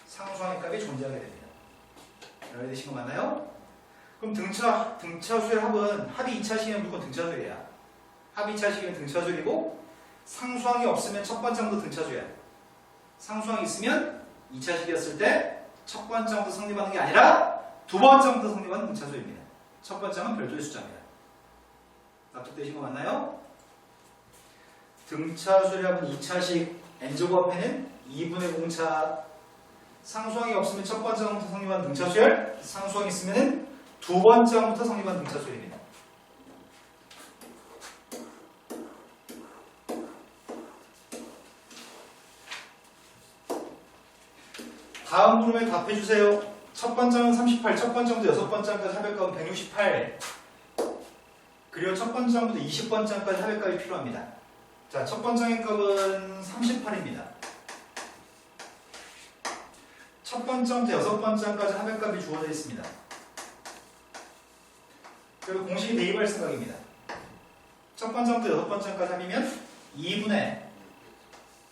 상수항의 값이 존재하게 됩니다. 이해되신 거 맞나요? 그럼 등차수열 합은 합이 2차식이면 무조건 등차수열이야. 합이 2차식이면 등차수열이고 상수항이 없으면 첫 번째 항도 등차수열이야. 상수항이 있으면 2차식이었을 때 첫 번째 항부터 성립하는 게 아니라 두 번째 항부터 성립하는 등차수열입니다. 첫 번째 항은 별도의 숫자입니다. 납득되신 거 맞나요? 등차수열의 합은 2차식 n제곱 앞에는 2분의 공차 상수항이 없으면 첫 번째 항부터 성립하는 등차수열 상수항이 있으면 두 번째 항부터 성립하는 등차수열입니다. 다음 물음에 답해주세요. 첫 번째 항은 38, 첫 번째 항부터 여섯 번째 항까지 합의값은 168 그리고 첫 번째 항부터 20번째 항까지 합의값이 필요합니다. 자, 첫 번째 항의 값은 38입니다. 첫 번째 항부터 여섯 번째 항까지 합의값이 주어져 있습니다. 그리고 공식이 대입할 생각입니다. 첫 번째 항부터 여섯 번째 항까지 합이면 2분의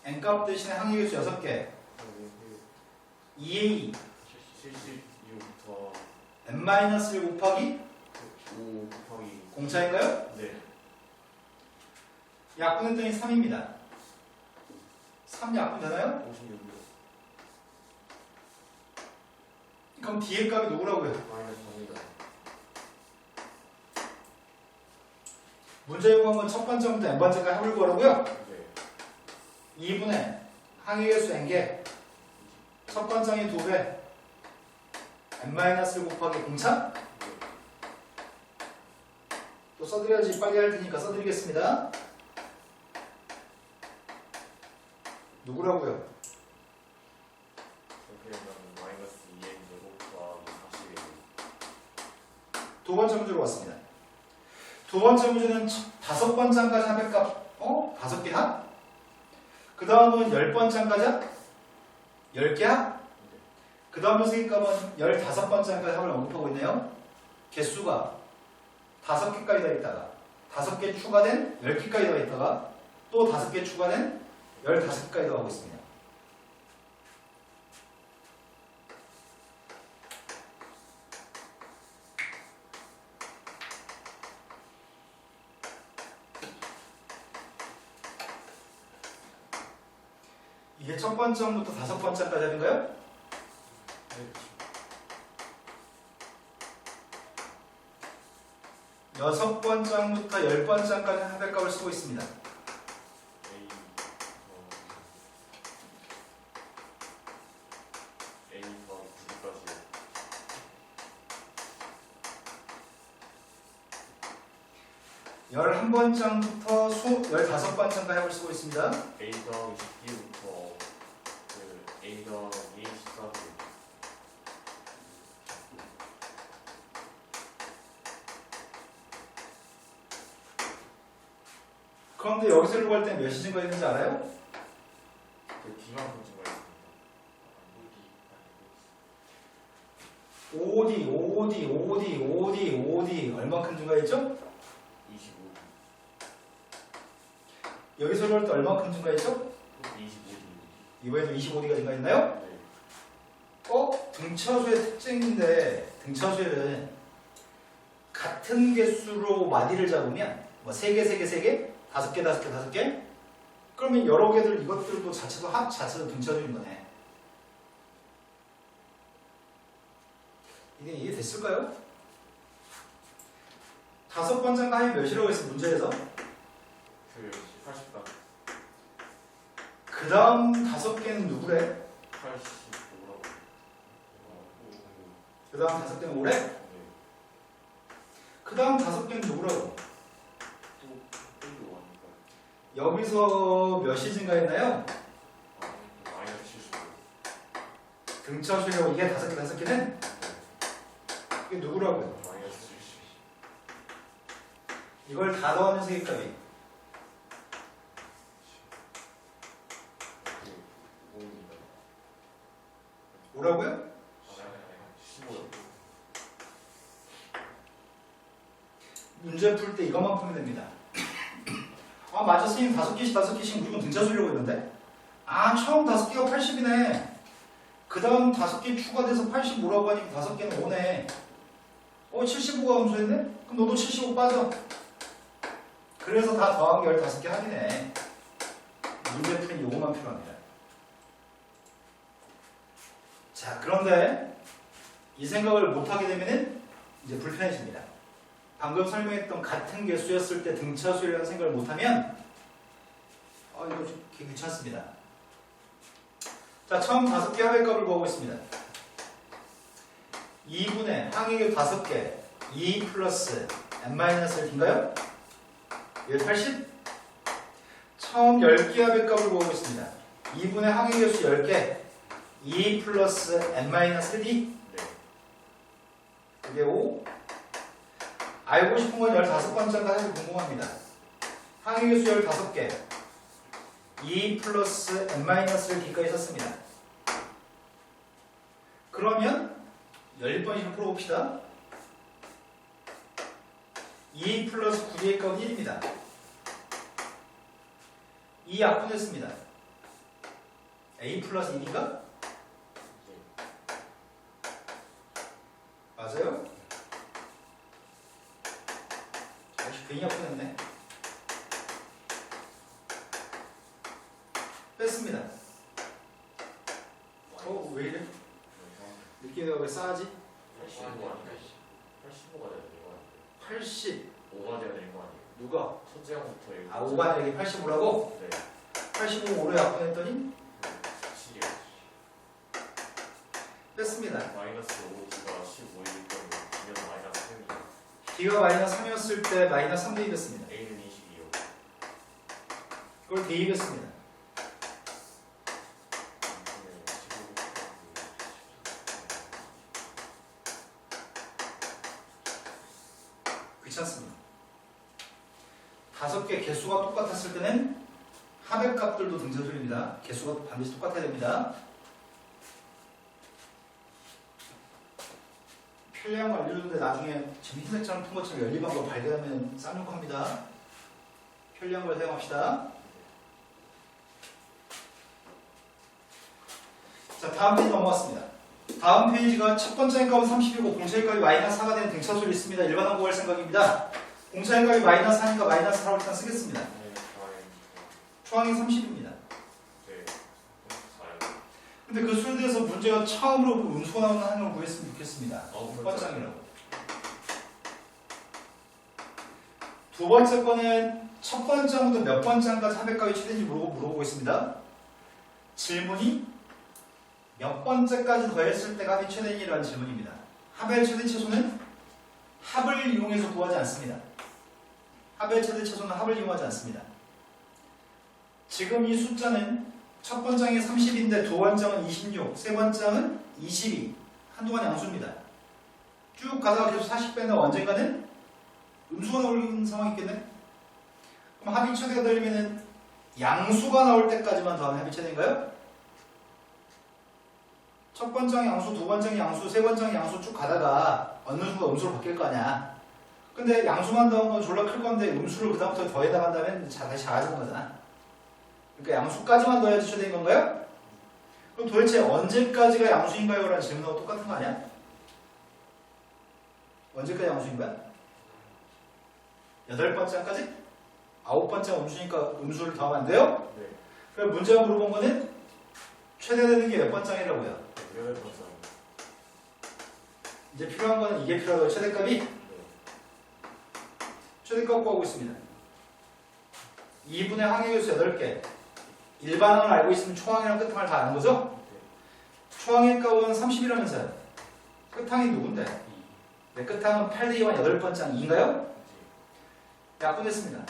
n값 대신에 항의 개수 6개 2a 76부터 n-1 곱하기 5 곱하기 공차인가요? 네. 약분했더니 3입니다. 3 약분 되나요? 56으로 그럼 뒤에 값이 누구라고요? 마이너스 4입니다. 문제 요구한 건 첫 번째부터 n번째까지 합을 구하라고요? 네. 2분의 항의계수 n개 첫 번장이 2배 n-1 곱하기 공차 또 써드려야지 빨리 할 테니까 써드리겠습니다. 누구라고요? 이렇게 되면 마이너스 2n 제곱 더하기 41. 두 번째 문제로 왔습니다. 두 번째 문제는 5번장까지 합의값 5개 합? 그 다음은 10번장까지 10개 합? 그 다음 녀석의 값은 15번장까지 합을 언급하고 있네요. 개수가 5개까지 더 있다가 5개 추가된 10개까지 더 있다가 또 5개 추가된 15개까지 더 하고 있습니다. 이게 첫 번째부터 5번째까지 하는가요? 여섯 번째부터 10번째까지 합의값을 쓰고 있습니다. A 더하기 9까지. 11번째부터 15번째까지 합을 쓰고 있습니다. A 더하기 10기부터 그 A 더하기 14기. 그런데 여기서 읽을 때 몇이 증가했는지 알아요? 그 D만큼 증가했습니다. 5D 얼마큼 증가했죠? 25. 여기서 읽을 때 얼마큼 증가했죠? 25D. 이번에도 25D가 증가했나요? 네. 등차수의 특징인데 등차수에는 같은 개수로 마디를 잡으면 뭐 3개, 3개, 3개? 5개, 5개, 5개? 그러면 여러 개들 이것들도 자체도 합 자체도 등차수인 거네. 이게 이해됐을까요? 5번째 가입 몇이라고 했어 문제에서? 그 80단. 그 다음 5개는 누구래? 85라고. 그 다음 5개는 뭐래? 네. 그 다음 5개는 누구라고? 또 끌고 가니까. 여기서 몇이 증가했나요? 마이너스 75. 등차수라고 이게 5개는? 이게 누구라고요? 마이너스 70. 이걸 다 더하는 세개값이 그 5입니다. 뭐라고요? 15요. 문제 풀 때 이것만 풀면 됩니다. 아 맞아 선생님 5개씩 무조건 등차수려고 했는데 처음 5개가 80이네. 그 다음 5개 추가돼서 85라고 하니까 5개는 5네. 75가 함수했네? 그럼 너도 75 빠져. 그래서 다 더한 게 15개 합이네. 문제 풀면 이것만 필요합니다. 자 그런데 이 생각을 못하게 되면은 이제 불편해집니다. 방금 설명했던 같은 개수였을 때 등차수라는 생각을 못하면 이거 좀 귀찮습니다. 자 처음 5개 합의값을 구하고 있습니다. 2분의 항의계 5개 2 플러스 n-1인가요? 이게 80? 처음 10개 합의값을 구하고 있습니다. 2분의 항의계수 10개 2 플러스 n-1d 네. 그게 5 알고 싶은 건 15번째가 사실 궁금합니다. 항의계수 15개 2 플러스 n-를 d까지 썼습니다. 그러면 11번씩 풀어봅시다. 2 플러스 9D의 값은 1입니다. 2 약분했습니다. A 플러스 1인가? 맞아요? 괜히 약분했네. 뺐습니다. 왜 이래? 느끼는 왜 싸지? 85가 아니라 85가 돼야 되는 거 아니에요? 80 5가 돼야 되는 거 아니에요? 누가? 첫째 항부터 5가 아니라 85라고? 네. 85 5로 약분했더니 7이요. 뺐습니다. 마이너스 5D가 15일 때문에 B는 마이너스 3이요. D가 마이너스 3이었을 때 마이너스 3 대입했습니다. A는 22요. 그걸 대입했습니다. 귀찮습니다. 5개 개수가 똑같았을 때는 합의값들도 등차수입니다. 개수가 반드시 똑같아야 됩니다. 편리한 거 알려주는데 나중에 지금 흰색처럼 푼 것처럼 연립한 거 발견하면 쌍욕합니다. 편리한 걸 사용합시다. 자, 다음 페이지 넘어갔습니다. 다음 페이지가 첫 번째 값은 30이고 공차의 값이 마이너스 4가 되는 등차수를 있습니다. 일반 항공할 생각입니다. 공차의 값이 마이너스 4니까 마이너스 4로 일단 쓰겠습니다. 초항이 30입니다. 네. 34요. 근데 그 수에 대해서 문제가 처음으로 그 음수가 나오는 항을 구했으면 좋겠습니다. 어, 6번장이라고. 두 번째 거는 첫 번장부터 몇 번장까지 합의값이 최대인지 물어보고 있습니다. 질문이 몇 번째까지 더했을 때가 합의 최대인이라는 질문입니다. 합의 최대 최소는 합을 이용해서 구하지 않습니다. 합의 최대 최소는 합을 이용하지 않습니다. 지금 이 숫자는 첫 번장이 30인데 두 번장은 26, 세 번장은 22. 한동안 양수입니다. 쭉 가다가 계속 40 빼면 언젠가는 음수가 나오는 상황이 있겠네? 그럼 합의 최대가 되려면 양수가 나올 때까지만 더하면 합의 최대인가요? 첫 번장이 양수, 두 번장이 양수, 세 번장이 양수 쭉 가다가 어느 순간 음수로 바뀔 거 아니야. 근데 양수만 더한 건 졸라 클 건데 음수를 그다음부터 더해다 간다면 다시 작아지는 거잖아. 그러니까 양수까지만 더해야지 최대인 건가요? 그럼 도대체 언제까지가 양수인가요? 라는 질문하고 똑같은 거 아니야? 언제까지 양수인 거야? 8번째까지? 9번째 음수니까 음수를 더하면 안 돼요? 네. 그럼 문제가 물어본 거는 최대되는 게 몇 번째이라고요? 18번째. 이제 필요한 거는 이게 필요하고요. 최대값이 네. 최대값 구하고 있습니다. 2분의 항해계수 8개. 일반항을 알고 있으면 초항이랑 끝항을 다 아는 거죠? 초항의 값은 30이라면서요. 끝항이 누군데? 네, 끝항은 8대2와 8번째 2인가요? 약분했습니다.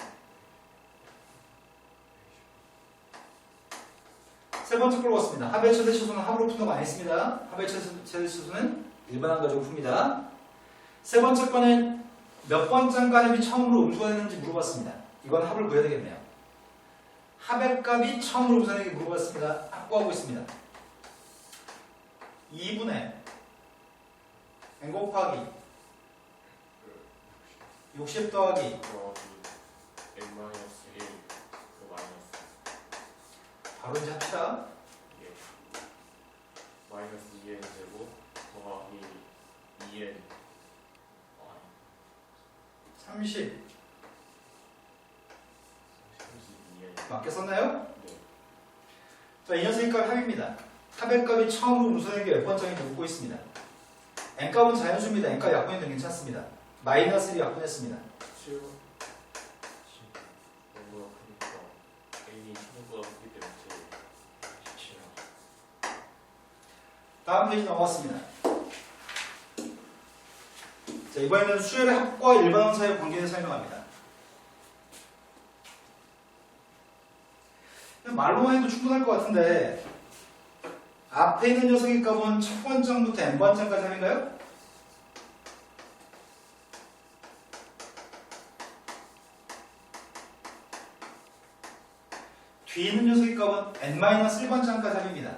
세 번째 걸 봤습니다. 합의 최대 치수는 합으로 푼다고 안 했습니다. 합의 최대 치수는 일반항 가지고 풉니다. 세 번째 거는 몇 번째인가 합이 처음으로 음수가 되는지 물어봤습니다. 이건 합을 구해야 되겠네요. 합의 값이 처음으로 음수되는지 물어봤습니다. 확보하고 있습니다. 2분의 n 곱하기 60 더하기 N-1 그 마이너스 바로 이제 합시다. 예. 마이너스 2n 제곱 더하기 2n 30 32n. 맞게 썼나요? 네. 자, 이 녀석의 값 합입니다. 합의 값이 처음으로 음수되는 게 몇 번째인지 묻고 있습니다. n값은 자연수입니다. n값 약분해도 괜찮습니다. 마이너스 1이 약분했습니다. 7번. n보다 크니까 n이 10보다 크기 때문에 제일 17. 다음 페이지 넘어갔습니다. 자, 이번에는 수열의 합과 일반항 사이의 관계를 설명합니다. 말로만 해도 충분할 것 같은데 앞에 있는 녀석의 값은 첫 번장부터 n번장까지 합인가요? 뒤에 있는 녀석의 값은 n-1번장까지 합입니다.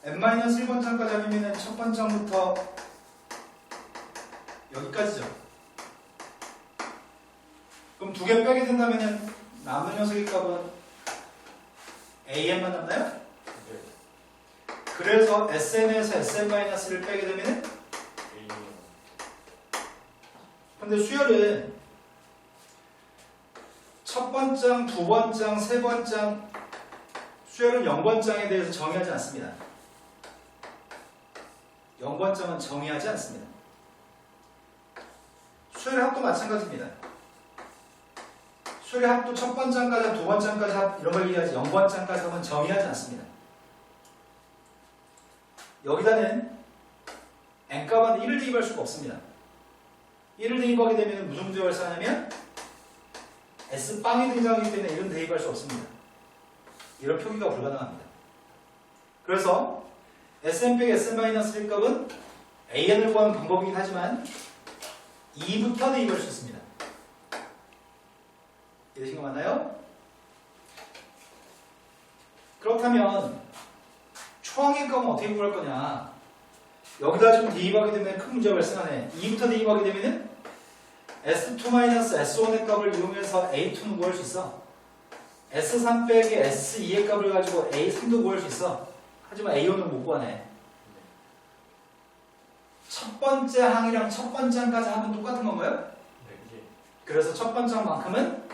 n-1번장까지 합이면 첫 번장부터 여기까지죠. 그럼 두 개 빼게 된다면 남는 녀석의 값은 an만 남나요? 네. 그래서 sn에서 sn-를 빼게 되면 n이요. 근데 수열은 첫 번장, 두 번장, 세 번장 수열은 0번장에 대해서 정의하지 않습니다. 0번장은 정의하지 않습니다. 수열의 합도 마찬가지입니다. 수열의 합도 첫 번째까지 합, 두 번째까지 합 이런 걸 얘기하지 0번째까지 합은 정의하지 않습니다. 여기다는 n값은 1을 대입할 수가 없습니다. 1을 대입하게 되면 무슨 문제가 발생하냐면 S빵이 등장하기 때문에 1은 대입할 수 없습니다. 이런 표기가 불가능합니다. 그래서 Sn 빼기 Sn-1 값은 AN을 구하는 방법이긴 하지만 2부터 대입할 수 있습니다. 이해되신 거 맞나요? 그렇다면 초항의 값은 어떻게 구할 거냐? 여기다 좀 대입하게 되면 큰 문제가 발생하네. 2부터 대입하게 되면은 S2-S1의 값을 이용해서 A2는 구할 수 있어. S3 빼기 S2의 값을 가지고 A3도 구할 수 있어. 하지만 A1은 못 구하네. 첫 번째 항이랑 첫 번째 항까지 하면 똑같은 건가요? 네. 그래서 첫 번째 항만큼은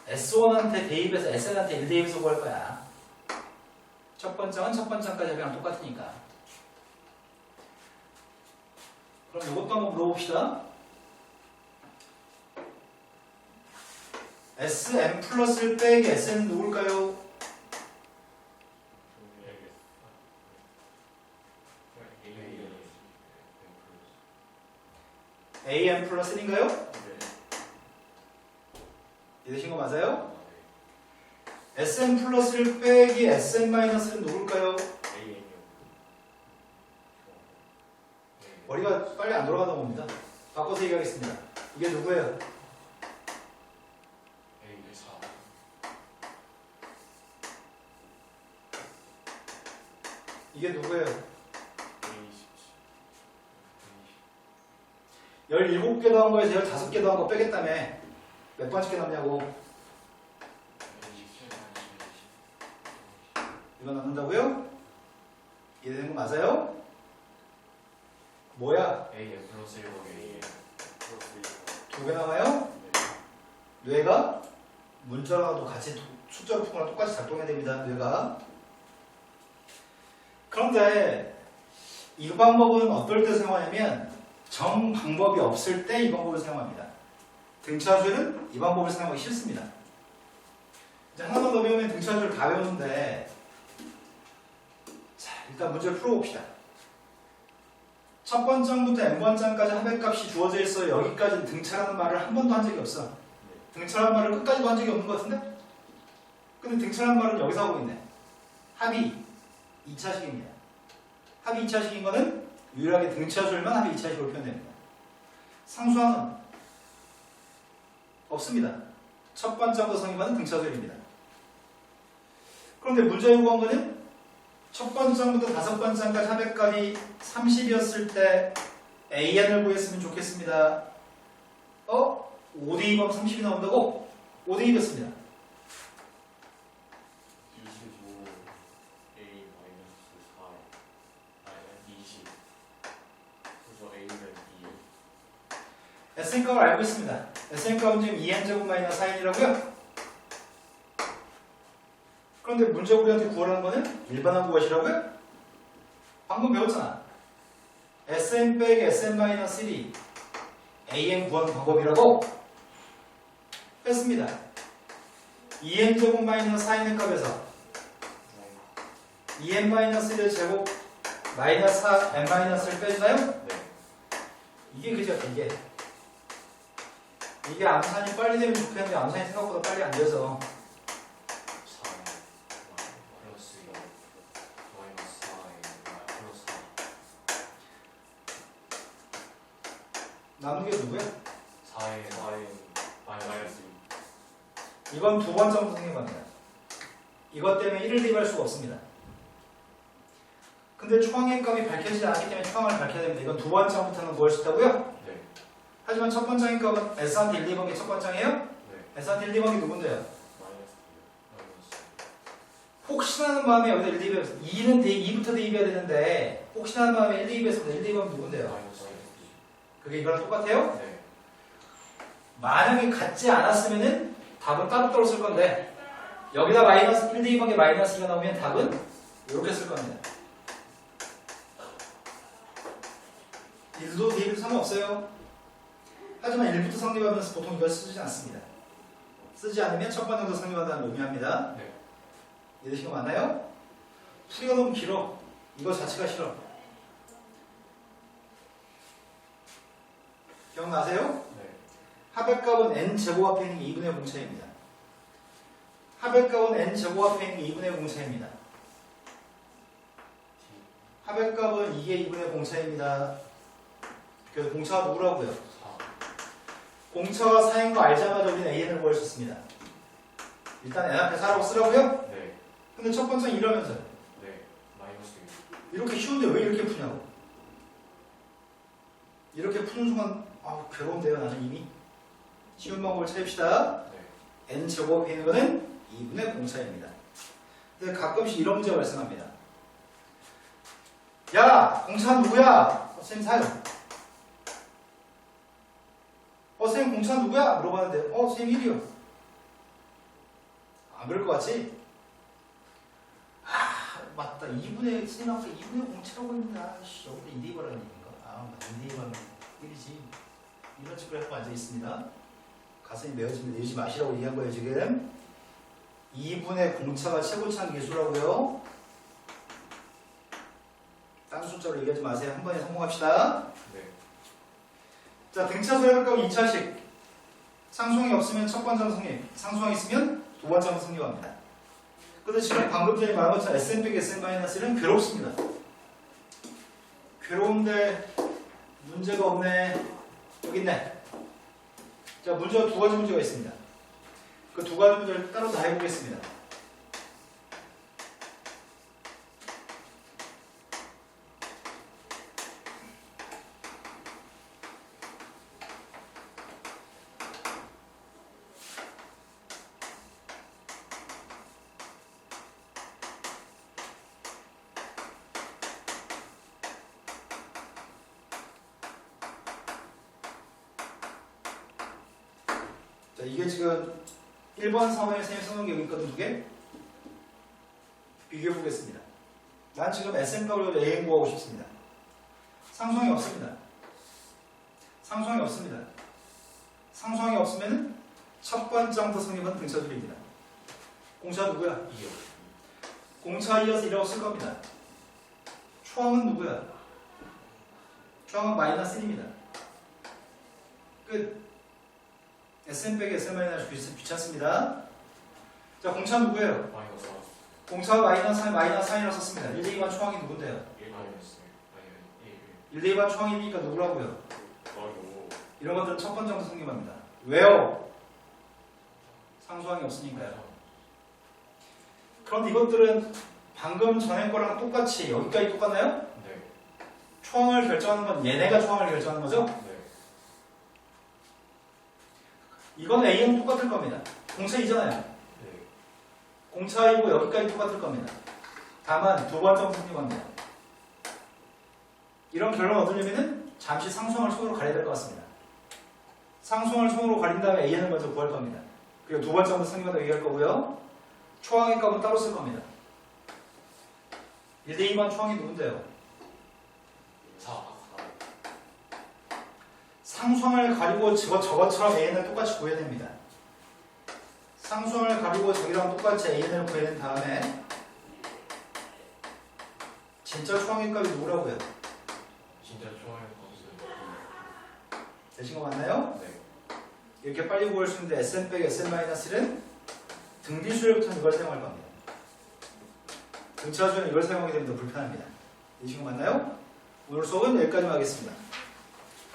S1한테 대입해서 Sn한테 1 대입해서 구할 거야. 첫 번째 항은 첫 번째 항까지 하면 똑같으니까. 그럼 이것도 한번 물어봅시다. Sn 플러스 1 빼기 Sn은 누굴까요? AN 플러스 1인가요? 이해되신 거 맞아요? Sn 플러스 1 빼기 Sn 마이너스 1은 누굴까요? 머리가 빨리 안 돌아가는 겁니다. 바꿔서 얘기하겠습니다. 이게 누구예요? 이게 누구예요? 17개 더한 거에서 15개 더한 거 빼겠다며. 몇 번째 남냐고. 이거 남는다고요? 이해되는 거 맞아요? 뭐야? AN 플러스 1 곱하기 두 개 남아요? 뇌가 문자랑도 같이 숫자로 푼 거랑 똑같이 작동해야 됩니다. 뇌가. 그런데 이 방법은 어떨 때 사용하냐면 정 방법이 없을 때 이 방법을 사용합니다. 등차수열은 이 방법을 사용하기 싫습니다. 이제 하나만 더 배우면 등차수열 다 배우는데 자, 일단 문제를 풀어봅시다. 첫 번장부터 n번장까지 합의값이 주어져 있어요. 여기까지는 등차라는 말을 한 번도 한 적이 없어. 등차라는 말을 끝까지도 한 적이 없는 것 같은데? 근데 등차라는 말은 여기서 하고 있네. 합의 2차식입니다. 합의 2차식인 거는 유일하게 등차수열만 합의 2차식으로 표현됩니다. 상수항은 없습니다. 첫 번째부터 성립하는 등차수열입니다. 그런데 문제 요구한 거는 첫 번째부터 다섯 번째까지 합의값이 30이었을 때 AN을 구했으면 좋겠습니다. 5 대입하면 30이 나온다고? 5 대입했습니다. 25A 마이너스 4 20 그래서 A는 2 Sn값을 알고 있습니다. Sn값은 지금 2n제곱 마이너스 4n이라고요? 그런데 문제 우리한테 구하라는 거는 일반항 구하시라고요? 방금 배웠잖아. Sn 빼기 Sn-1이 AN 구하는 방법이라고 뺐습니다. 2n제곱 마이너스 4n의 값에서 2n-1의 제곱 마이너스 4n-을 빼주나요? 네. 이게 그죠, 이게 암산이 빨리 되면 좋겠는데 암산이 생각보다 빨리 안 돼서 4 플러스 2 마이너스 4 플러스 4 남은 게 누구야? 4에 마이너스 2 이건 두 번째부터 생긴 겁니다. 이것 때문에 1을 대입할 수가 없습니다. 근데 초항의 값이 밝혀지지 않기 때문에 초항을 밝혀야 됩니다. 이건 두 번째부터는 구할 수 있다고요? 네. 하지만 첫 번째의 값은 S한테 1, 2번이 첫 번째예요? 네. S한테 1, 2번이 누군데요? 마이너스 2 혹시나 하는 마음에 여기다 1, 2배에서 2는 2부터 대입해야 되는데 혹시나 하는 마음에 1, 2배에서 1, 2번이 누군데요? 마이너스 2 그게 이거랑 똑같아요? 네. 만약에 같지 않았으면은 답은 따로따로 쓸 건데 여기다 마이너스 1, 2번에 마이너스 2가 나오면 답은 이렇게 쓸 겁니다. 1도 대입해도 상관없어요. 하지만 1부터 성립하면서 보통 이걸 쓰지 않습니다. 쓰지 않으면 첫 번 정도 성립한다는 의미합니다. 네. 이해되신 거 맞나요? 풀이가 너무 길어. 이거 자체가 싫어. 기억나세요? 네. 합의값은 n제곱 앞에 있는 게 2분의 공차입니다. 합의값은 n제곱 앞에 있는 게 2분의 공차입니다. 합의값은 이게 2분의 공차입니다. 그래서 공차가 누구라고요? 4. 공차가 4인 거 알자마자 우리는 an을 구할 수 있습니다. 일단 n 앞에 4라고 쓰라고요? 네. 근데 첫 번째는 이러면서요. 네. 마이너스 6. 이렇게 쉬운데 왜 이렇게 푸냐고. 이렇게 푸는 순간 괴로운데요 나는 이미. 쉬운 방법을 찾읍시다. 네. n제곱에 있는 거는 2분의 공차입니다. 근데 가끔씩 이런 문제가 발생합니다. 야! 공차 누구야? 선생님 사요. 선생님 공차 누구야? 물어봤는데 선생님 1이요. 안 그럴 것 같지? 맞다. 2분의 선생님 아까 2분의 공차라고 했는데 여기다 2대입하라는 얘기인가? 맞다. 2대입하면 1이지. 이런 식으로 해서 앉아 있습니다. 가슴이 메어지면 내지 마시라고 얘기한 거예요 지금. 2분의 공차가 최고차는 개수라고요. 딴 숫자로 얘기하지 마세요. 한 번에 성공합시다. 네. 자, 등차수의 합격은 2차식. 상수항이 없으면 첫 번째는 성립, 상수항이 있으면 두 번째는 성립합니다. 근데 지금 방금 전에 말한 것처럼 Sn 빼기 Sn-1은 괴롭습니다. 괴로운데 문제가 없네. 여기 있네. 자, 문제가 두 가지 문제가 있습니다. 그 두 가지 문제를 따로 다 해보겠습니다. 자, 이게 지금 1번, 4번에 선생님이 써놓은 게 여기 있거든, 두 개. 비교해 보겠습니다. 난 지금 SN값으로 AN 구하고 싶습니다. 상수항이 없습니다. 상수항이 없습니다. 상수항이 없으면 첫 번째부터 성립한 등차줄입니다. 공차 누구야? 2요. 공차 이어서 2라고 쓸 겁니다. 초항은 누구야? 초항은 마이너스 1입니다. 끝. Sn 빼기 Sn-1 귀찮습니다. 자, 공차 누구예요? 마이너스 4. 공차가 마이너스 4이라고 썼습니다. 1대2반 초항이 누군데요? 1 마이너스 1. 1대2반 초항이니까 누구라고요? 어이구. 이런 것들은 첫 번째부터 성립합니다. 왜요? 상수항이 없으니까요. 그런데 이것들은 방금 전에 거랑 똑같이 여기까지 똑같나요? 네. 초항을 결정하는 건 얘네가 초항을 결정하는 거죠? 네. 이건 A는 똑같을 겁니다. 공차이잖아요. 네. 공차이고 여기까지 똑같을 겁니다. 다만 두 번째부터 성립합니다. 이런 결론을 얻으려면 잠시 상수항을 손으로 가려야 될 것 같습니다. 상수항을 손으로 가린 다음에 AN을 먼저 구할 겁니다. 그리고 두 번째부터 성립한다고 얘기할 거고요. 초항의 값은 따로 쓸 겁니다. 1대2반 초항이 누군데요? 4. 상수항을 가리고 저것처럼 AN을 똑같이 구해야 됩니다. 상수항을 가리고 저기랑 똑같이 AN을 구해낸 다음에 진짜 초항의 값이 누구라고요? 진짜 좋아요. 검수. 되신 거 맞나요? 네. 이렇게 빨리 구할 수 있는데 Sn 빼기 Sn-1은 등비수열부터는 이걸 사용할 겁니다. 등차수열은 이걸 사용하게 되면 더 불편합니다. 되신 거 맞나요? 오늘 수업은 여기까지만 하겠습니다.